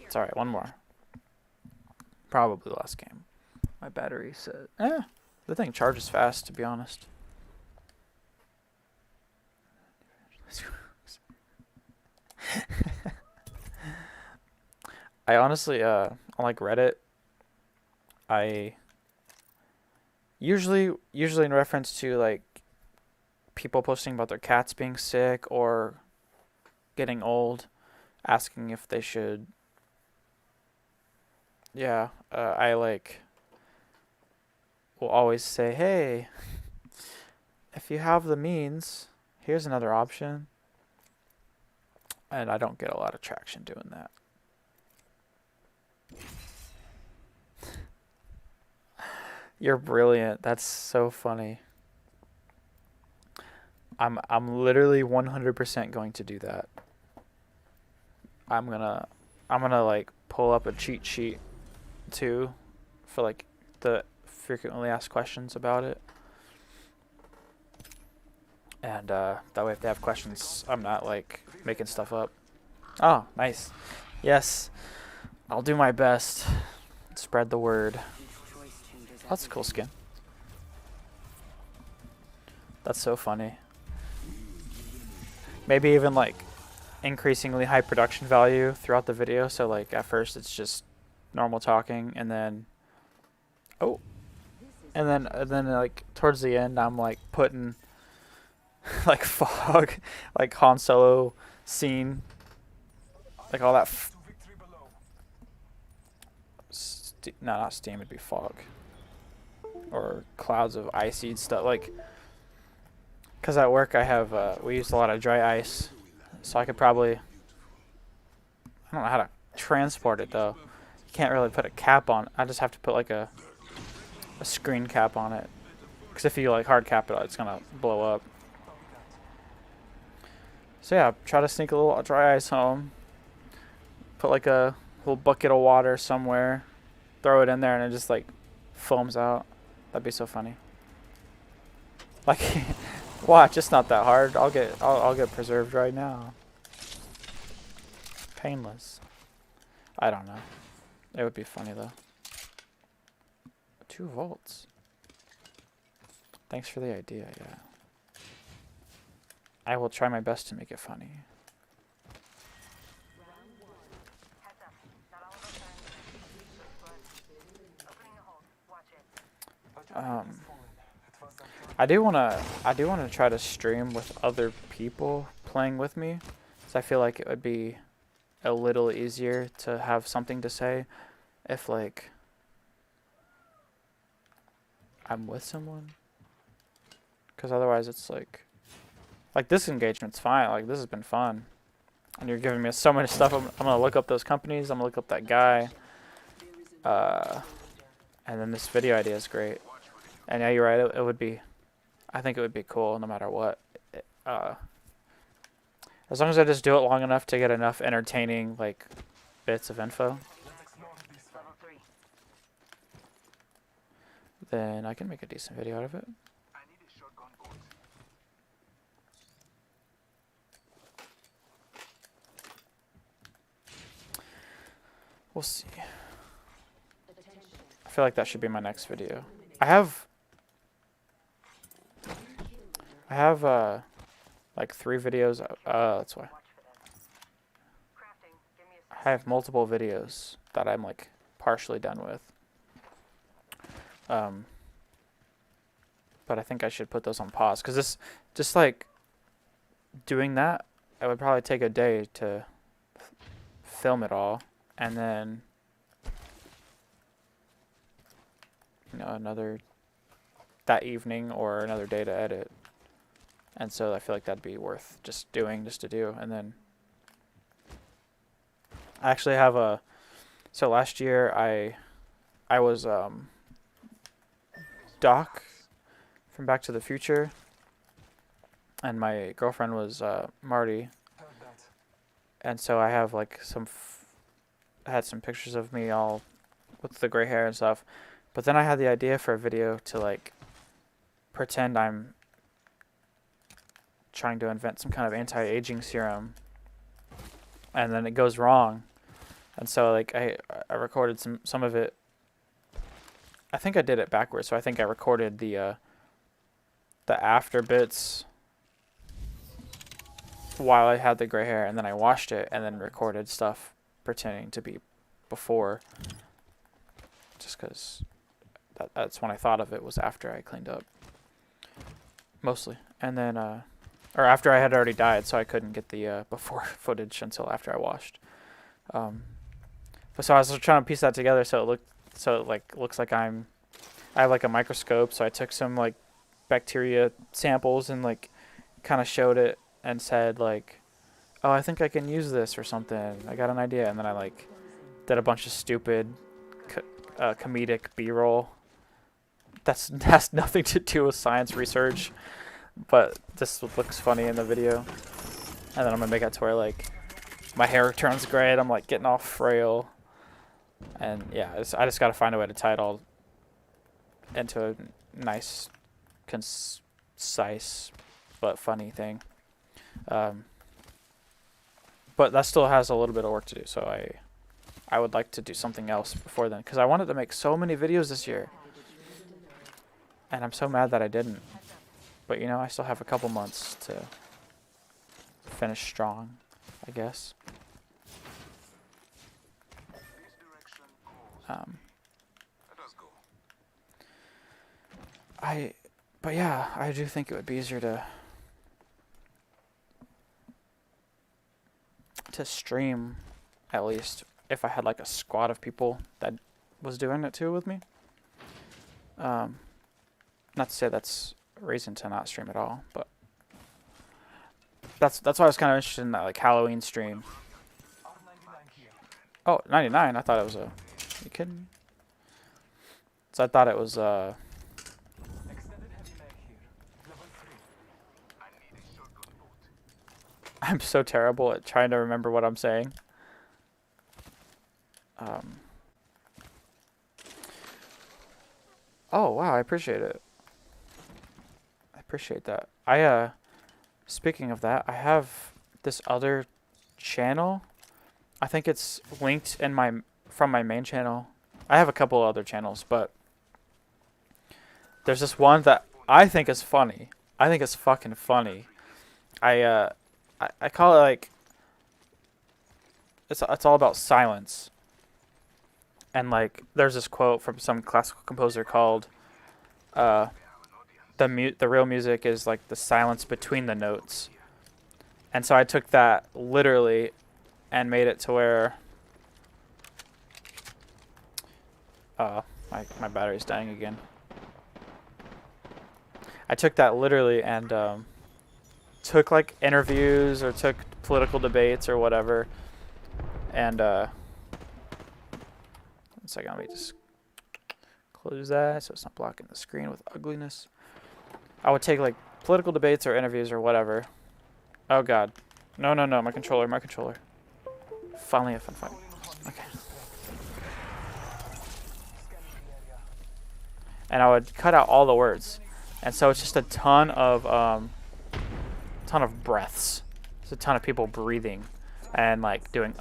It's alright. One more. Probably last game. My battery said. The thing charges fast, to be honest. I honestly, on like Reddit, I usually in reference to like people posting about their cats being sick or getting old, asking if they should. Yeah, I like will always say, hey, if you have the means, here's another option. And I don't get a lot of traction doing that. You're brilliant. That's so funny. I'm literally 100% going to do that. I'm gonna like pull up a cheat sheet too for like the frequently asked questions about it. And that way if they have questions, I'm not like making stuff up. Oh, nice. Yes. I'll do my best. Spread the word. That's a cool skin. That's so funny. Maybe even like increasingly high production value throughout the video. So like at first it's just normal talking, and then and then like towards the end I'm like putting like fog, like Han Solo scene, like all that. No, not steam. It'd be fog or clouds of icy stuff. Like, cause at work I have we use a lot of dry ice, so I could probably. I don't know how to transport it though. You can't really put a cap on. I just have to put like a screen cap on it, cause if you like hard cap it, it's gonna blow up. So yeah, try to sneak a little dry ice home. Put like a little bucket of water somewhere. Throw it in there and it just like foams out. That'd be so funny. Like, watch, it's not that hard. I'll get preserved right now. Painless. I don't know. It would be funny though. 2 volts. Thanks for the idea. Yeah. I will try my best to make it funny. Heads up. Not all of us are in the opening the hold. Watch it. I do wanna try to stream with other people playing with me, so I feel like it would be a little easier to have something to say if like I'm with someone, because otherwise it's like this engagement's fine. Like this has been fun, and you're giving me so much stuff. I'm gonna look up those companies. I'm gonna look up that guy. And then this video idea is great. And yeah, you're right. It would be. I think it would be cool no matter what. As long as I just do it long enough to get enough entertaining like bits of info, Let's explore this way. Level 3. then I can make a decent video out of it. I need a shotgun bolt. We'll see. I feel like that should be my next video. I have like 3 videos. That's why. Watch for them. Crafting. Give me a I have multiple videos that I'm like partially done with. But I think I should put those on pause because this just like doing that, it would probably take a day to film it all, and then another that evening or another day to edit. And so I feel like that'd be worth just doing just to do. And then I actually have so last year I was Doc from Back to the Future, and my girlfriend was Marty. Heard that. And so I have like I had some pictures of me all with the gray hair and stuff. But then I had the idea for a video to like pretend I'm trying to invent some kind of anti-aging serum, and then it goes wrong. And so like I recorded some of it. I think I did it backwards. So I think I recorded the after bits while I had the gray hair, and then I washed it and then recorded stuff pretending to be before, just because that's when I thought of it, was after I cleaned up mostly. And then or after I had already dyed, so I couldn't get the before footage until after I washed. But so I was trying to piece that together so it looks like I have like a microscope, so I took some like bacteria samples and like kind of showed it and said like, oh, I think I can use this or something. I got an idea. And then I like did a bunch of stupid comedic B-roll. That's has nothing to do with science research, but this looks funny in the video. And then I'm gonna make it to where like my hair turns gray and I'm like getting all frail. And yeah, I just gotta find a way to tie it all into a nice, concise, but funny thing. But that still has a little bit of work to do, so I would like to do something else before then, because I wanted to make so many videos this year, and I'm so mad that I didn't. But I still have a couple months to finish strong, I guess. Let us go. But yeah, I do think it would be easier to stream, at least if I had like a squad of people that was doing it too with me. Not to say that's a reason to not stream at all, but that's why I was kind of interested in that like Halloween stream. R99 here. Oh, 99. I thought it was a. You kidding me? So I thought it was Extended heavy mag here. Level 3. I need a shotgun bolt. I'm so terrible at trying to remember what I'm saying. Oh wow, I appreciate it. I appreciate that. Speaking of that, I have this other channel. I think it's linked in from my main channel. I have a couple other channels, but there's this one that I think is funny. I think it's fucking funny. I call it like it's all about silence. And like there's this quote from some classical composer called the real music is like the silence between the notes. And so I took that literally, and made it to where my battery's dying again. I took that literally and took like interviews or took political debates or whatever, and 1 second, let me just close that so it's not blocking the screen with ugliness. I would take like political debates or interviews or whatever. Oh god. No, my controller. Finally a fun fight. Okay. And I would cut out all the words. And so it's just a ton of breaths. It's a ton of people breathing and like doing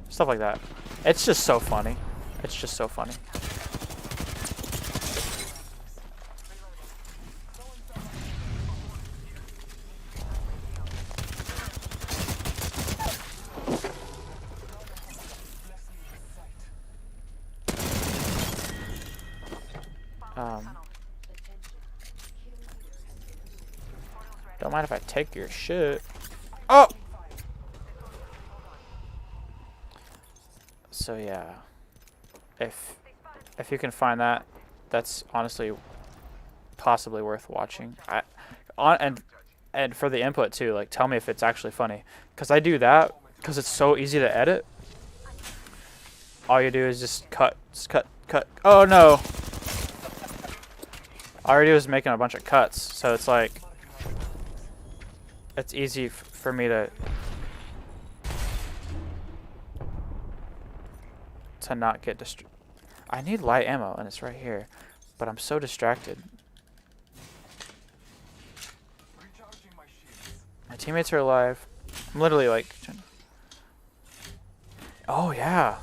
stuff like that. It's just so funny. Don't mind if I take your shit. Oh! So yeah, if you can find that, that's honestly possibly worth watching. And for the input too, like tell me if it's actually funny, because I do that because it's so easy to edit. All you do is just cut. Oh no! All I do is making a bunch of cuts, so it's like it's easy for me to not get distracted. I need light ammo, and it's right here, but I'm so distracted. My teammates are alive. I'm literally like... Oh, yeah.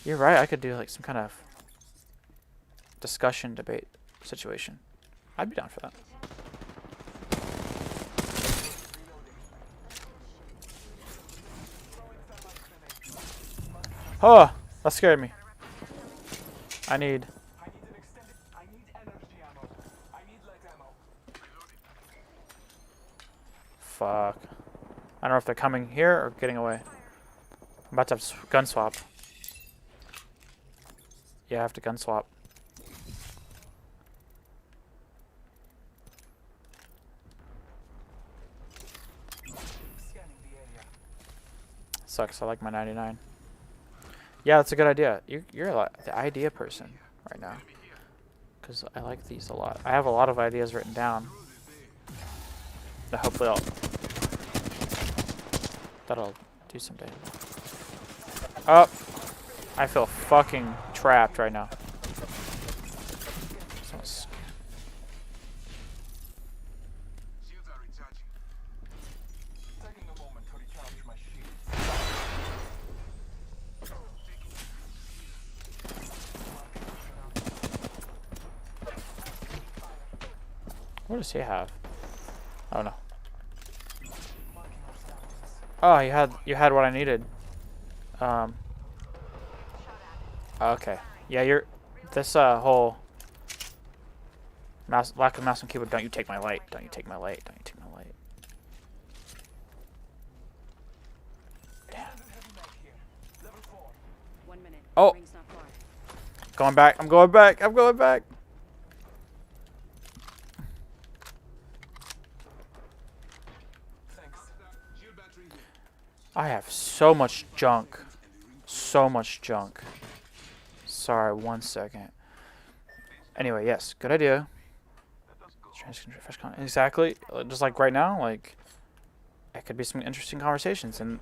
You're right. I could do like some kind of discussion, debate situation. I'd be down for that. Oh, that scared me. I need Fuck. I don't know if they're coming here or getting away. I'm about to have gun swap. Yeah, I have to gun swap. Sucks. I like my 99. Yeah, that's a good idea. You're the idea person right now. Because I like these a lot. I have a lot of ideas written down. That hopefully that'll do someday. Oh! I feel fucking trapped right now. What does he have? Oh no. Oh, you had what I needed. Okay. Yeah, this whole lack of mouse and keyboard. Don't you take my light? Don't you take my light? Don't you take my light? Damn. 1 minute. Oh. Ring's not far. Going back. I'm going back. I'm going back. I have so much junk. So much junk. Sorry, 1 second. Anyway, yes, good idea. Exactly. Just like right now, like it could be some interesting conversations, and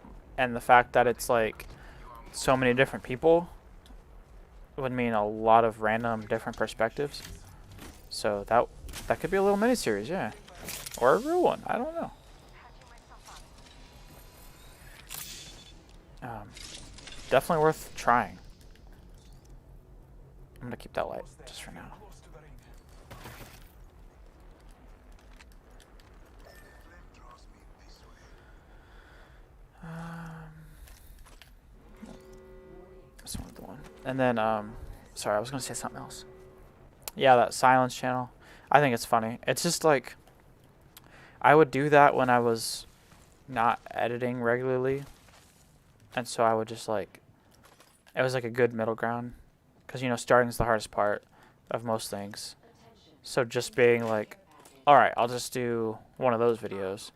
the fact that it's like so many different people would mean a lot of random different perspectives. So that could be a little mini series, yeah, or a real one. I don't know. Definitely worth trying. I'm gonna keep that light just for now. This one's the one. And then, sorry, I was gonna say something else. Yeah, that silence channel. I think it's funny. It's just like, I would do that when I was not editing regularly, and so I would just like, it was like a good middle ground, because you know starting is the hardest part of most things. So just being like, all right, I'll just do one of those videos,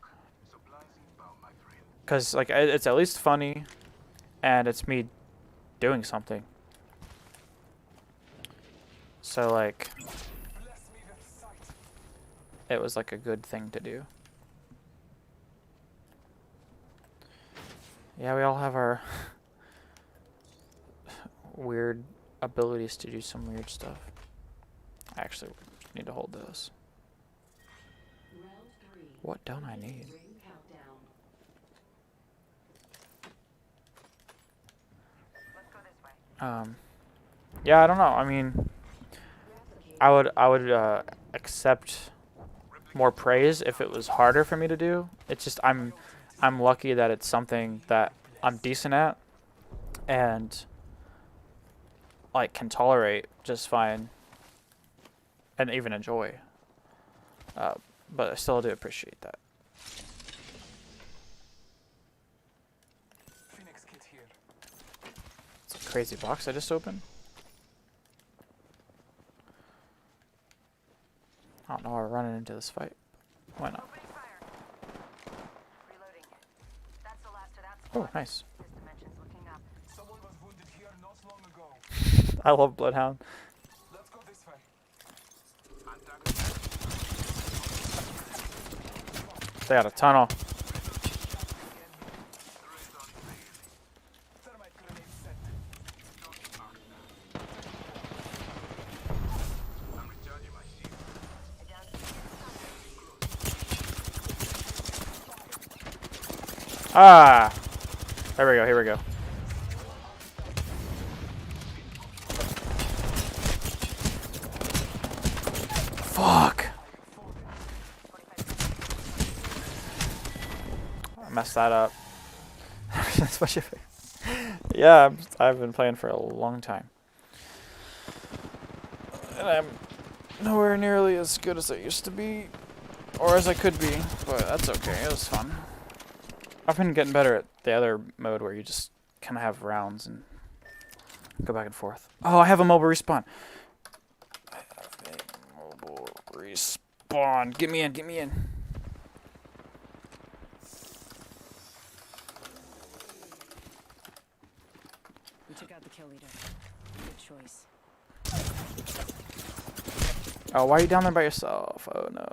because like it's at least funny, and it's me doing something. So like, it was like a good thing to do. Yeah, we all have our weird abilities to do some weird stuff. I actually need to hold those. What don't I need? Yeah, I don't know. I mean, I would accept more praise if it was harder for me to do. It's just I'm lucky that it's something that I'm decent at and like can tolerate just fine and even enjoy. But I still do appreciate that. Phoenix kit here. It's a crazy box I just opened. I don't know why we're running into this fight. Why not? Opening fire. Reloading. That's the last of that Oh, squad. nice. This dimension's looking up. Someone was wounded here not long ago. I love Bloodhound. Let's go this way. They got a tunnel. Thermite grenade set. Ah! There we go, here we go. Fuck! I messed that up. That's what you think. Yeah, I've been playing for a long time. And I'm nowhere nearly as good as I used to be. Or as I could be, but that's okay, it was fun. I've been getting better at the other mode where you just kind of have rounds and go back and forth. Oh, I have a mobile respawn. I have a mobile respawn. Get me in, get me in. We took out the kill leader. Good choice. Oh, why are you down there by yourself? Oh no.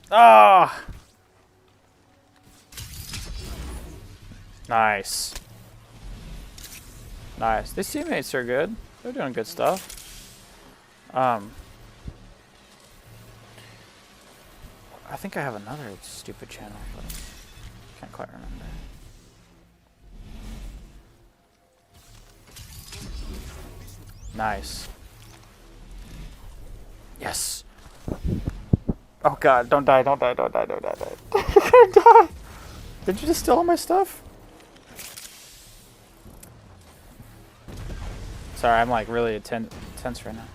Ah! Nice. Nice. These teammates are good. They're doing good stuff. I think I have another stupid channel, but I can't quite remember. Nice. Yes. Oh god, don't die, don't die, don't die, don't die, don't die. Don't die! Did you just steal all my stuff? Sorry, I'm like really tense right now.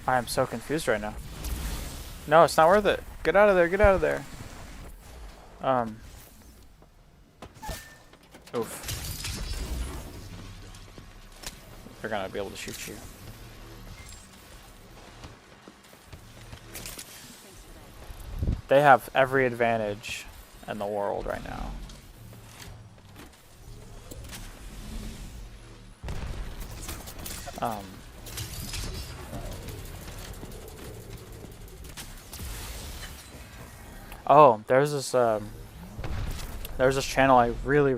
I am so confused right now. No, it's not worth it. Get out of there, get out of there. Oof. They're gonna be able to shoot you. They have every advantage in the world right now. Oh, there's this channel I really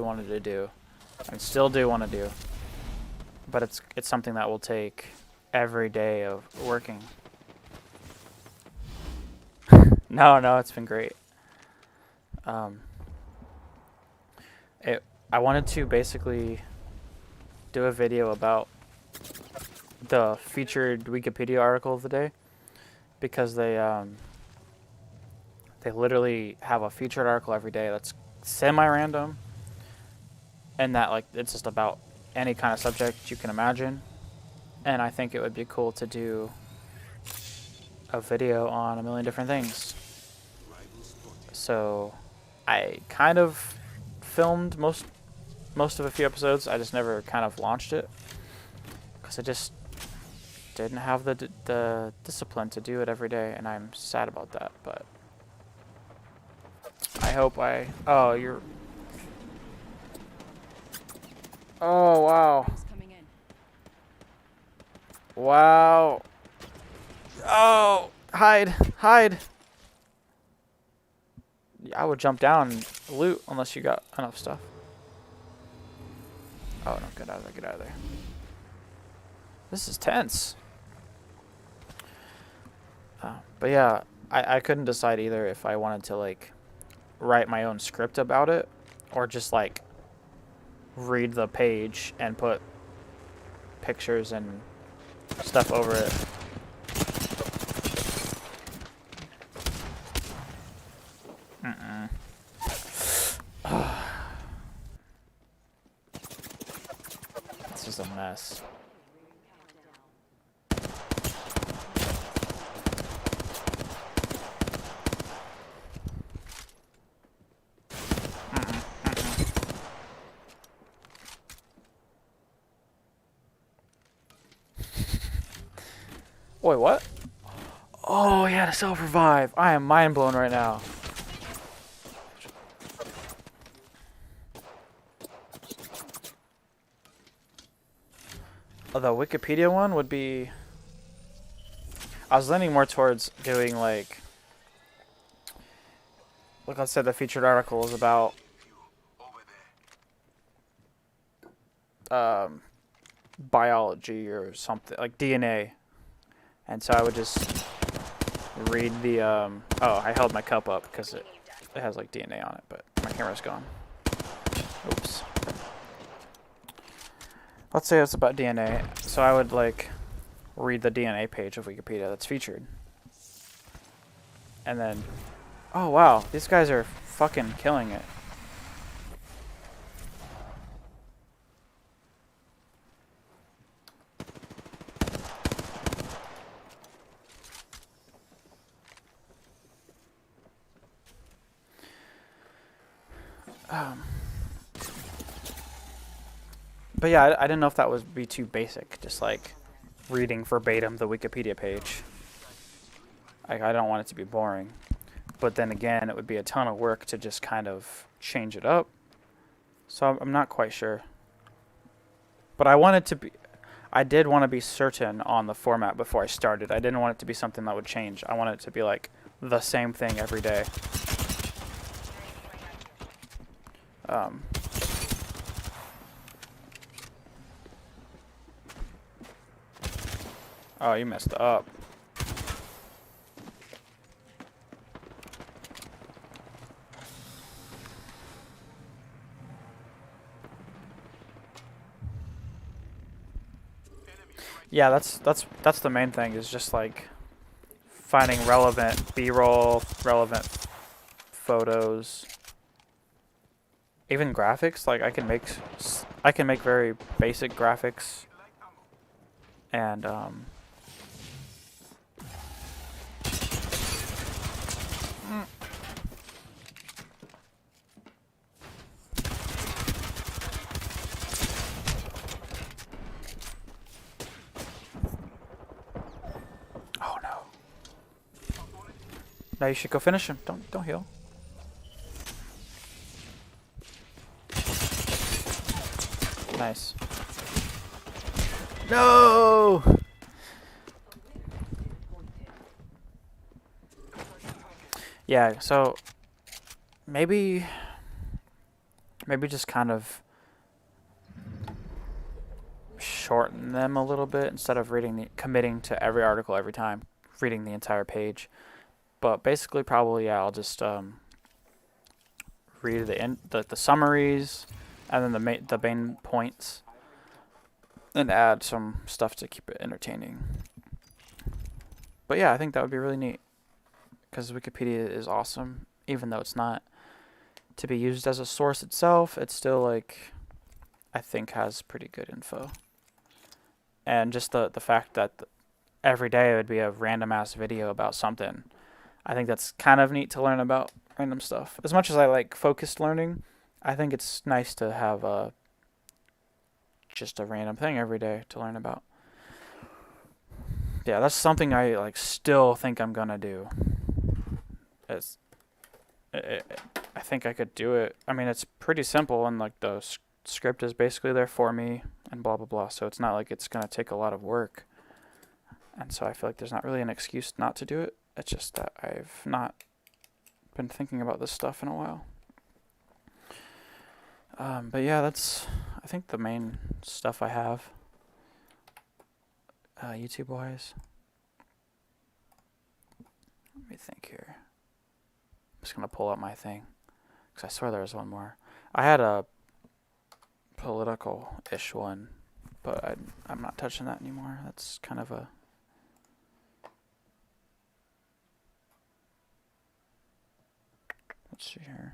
wanted to do, and still do want to do, but it's something that will take every day of working. No, it's been great. I wanted to basically do a video about the featured Wikipedia article of the day, because they they literally have a featured article every day that's semi-random, and that like it's just about any kind of subject you can imagine. And I think it would be cool to do a video on a million different things. So I kind of filmed most of a few episodes. I just never kind of launched it because I just didn't have the discipline to do it every day, and I'm sad about that. But I hope oh, you're... Oh, wow. Gas coming in. Wow. Oh, hide. Hide. I would jump down and loot unless you got enough stuff. Oh, no, get out of there, get out of there. This is tense. But yeah, I couldn't decide either if I wanted to, like, write my own script about it or just, like, read the page and put pictures and stuff over it. This is a mess. Wait, what? Oh, he had a self-revive. I am mind blown right now. Oh, the Wikipedia one would be... I was leaning more towards doing, like I said, the featured article is about biology or something, like DNA. And so I would just read the, oh, I held my cup up because it has, like, DNA on it, but my camera's gone. Oops. Let's say it's about DNA. So I would, like, read the DNA page of Wikipedia that's featured. And then, oh, wow, these guys are fucking killing it. But yeah, I didn't know if that would be too basic, just like reading verbatim the Wikipedia page. I don't want it to be boring. But then again, it would be a ton of work to just kind of change it up. So I'm not quite sure. But I did want to be certain on the format before I started. I didn't want it to be something that would change. I wanted it to be like the same thing every day. Oh, you messed up. Yeah, that's the main thing, is just like finding relevant B-roll, relevant photos, even graphics. Like I can make very basic graphics, and oh no. Now you should go finish him. Don't heal. Nice. No. Yeah, so maybe just kind of shorten them a little bit instead of committing to every article every time, reading the entire page. But basically, probably, yeah, I'll just read the summaries and then the main points, and add some stuff to keep it entertaining. But yeah, I think that would be really neat. because Wikipedia is awesome, even though it's not to be used as a source itself. It's still like, I think, has pretty good info. And just the fact that every day it would be a random ass video about something. I think that's kind of neat to learn about random stuff. As much as I like focused learning, I think it's nice to have just a random thing every day to learn about. Yeah, that's something I like still think I'm gonna do. It's, I think I could do it. I mean, it's pretty simple, and like the script is basically there for me, and blah blah blah. So it's not like it's gonna take a lot of work. And so I feel like there's not really an excuse not to do it. It's just that I've not been thinking about this stuff in a while. But yeah, that's, I think, the main stuff I have. YouTube wise. Let me think here. I'm just going to pull up my thing, because I swear there was one more. I had a political-ish one, but I'm not touching that anymore. That's kind of a... Let's see here.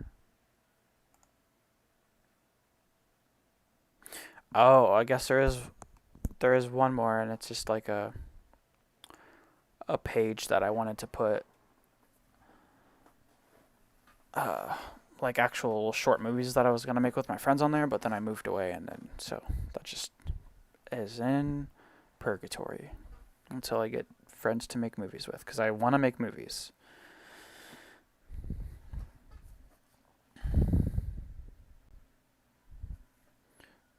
Oh, I guess there is one more, and it's just like a page that I wanted to put like actual short movies that I was gonna make with my friends on there, but then I moved away, and then so that just is in purgatory until I get friends to make movies with, because I want to make movies.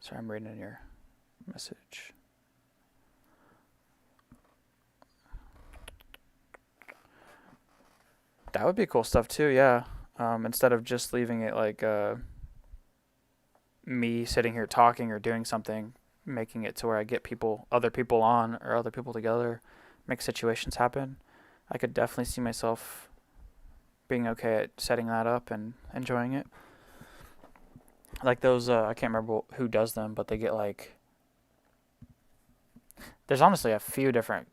Sorry, I'm reading your message. That would be cool stuff too, yeah. Instead of just leaving it like me sitting here talking or doing something, making it to where I get other people on, or other people together, make situations happen. I could definitely see myself being okay at setting that up and enjoying it. Like those, I can't remember who does them, but they get like, there's honestly a few different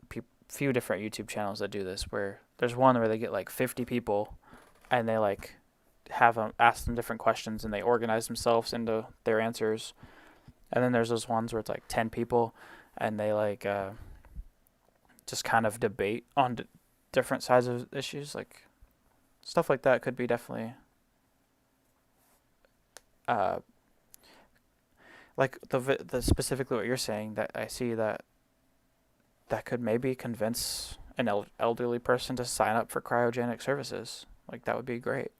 YouTube channels that do this, where there's one where they get like 50 people, and they like have them ask them different questions, and they organize themselves into their answers. And then there's those ones where it's like 10 people, and they like just kind of debate on different sides of issues. Like stuff like that could be definitely like the specifically what you're saying, that I see that could maybe convince an elderly person to sign up for cryogenic services. Like that would be great.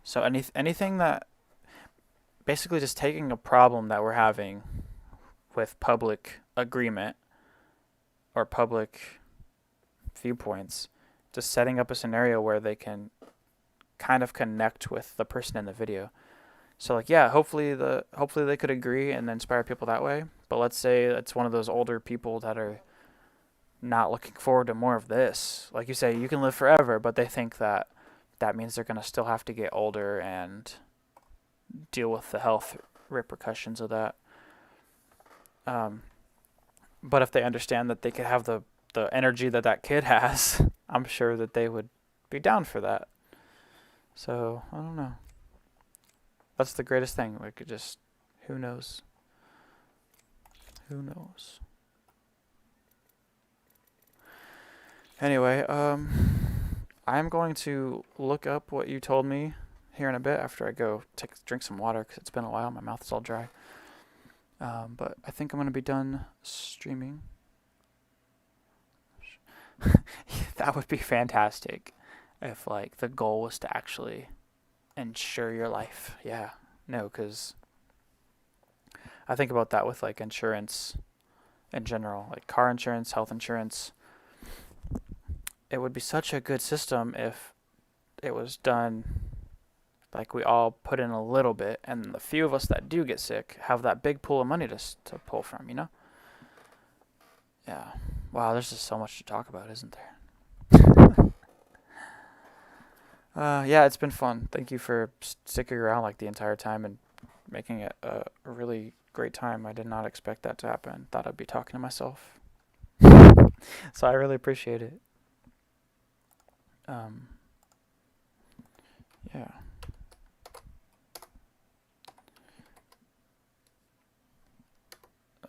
So anything that basically just taking a problem that we're having with public agreement or public viewpoints, just setting up a scenario where they can kind of connect with the person in the video. So like, yeah, hopefully they could agree and inspire people that way. But let's say it's one of those older people that are not looking forward to more of this. Like you say, you can live forever, but they think that means they're going to still have to get older and deal with the health repercussions of that. But if they understand that they could have the energy that kid has, I'm sure that they would be down for that. So, I don't know. That's the greatest thing. We could just, who knows? Who knows? Anyway, I'm going to look up what you told me here in a bit after I go drink some water, because it's been a while. My mouth is all dry. But I think I'm going to be done streaming. That would be fantastic if like the goal was to actually insure your life. Yeah. No, because I think about that with like insurance in general, like car insurance, health insurance. It would be such a good system if it was done like we all put in a little bit, and the few of us that do get sick have that big pool of money to pull from, you know? Yeah. Wow, there's just so much to talk about, isn't there? Yeah, it's been fun. Thank you for sticking around like the entire time and making it a really great time. I did not expect that to happen. Thought I'd be talking to myself. So I really appreciate it. Yeah.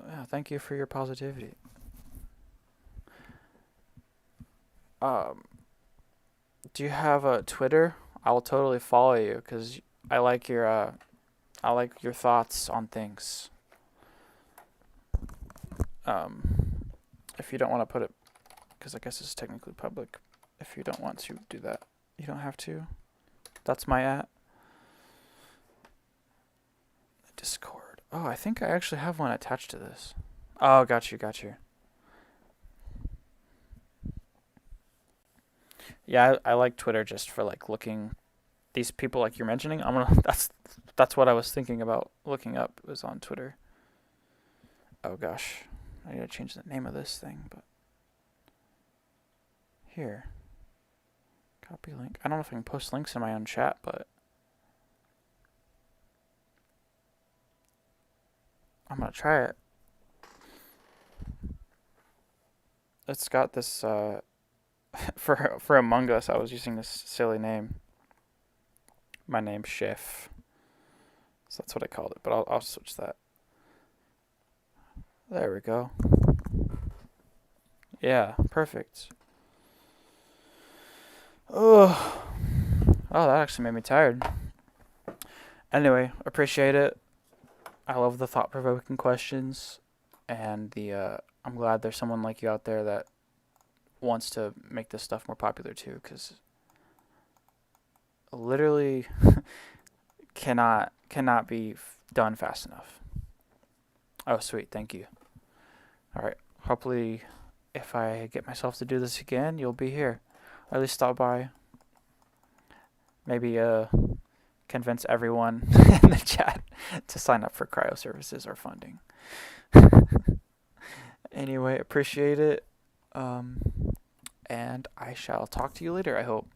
Yeah, thank you for your positivity. Um, do you have a Twitter? I will totally follow you because I like your thoughts on things. If you don't want to put it, because I guess it's technically public. If you don't want to do that, you don't have to. That's my @ Discord. Oh, I think I actually have one attached to this. Oh, got you. Yeah, I like Twitter just for like looking these people like you're mentioning. I'm gonna that's what I was thinking about looking up was on Twitter. Oh gosh, I gotta change the name of this thing, but here, copy link. I don't know if I can post links in my own chat, but I'm gonna try it. It's got this for Among Us. I was using this silly name. My name's Chef, so that's what I called it. But I'll switch that. There we go. Yeah, perfect. Oh, that actually made me tired. Anyway, appreciate it. I love the thought-provoking questions, and I'm glad there's someone like you out there that wants to make this stuff more popular too, because literally cannot be done fast enough. Oh, sweet, thank you. All right, hopefully, if I get myself to do this again, you'll be here. Or at least stop by. Maybe convince everyone in the chat to sign up for cryo services or funding. Anyway, appreciate it. And I shall talk to you later, I hope.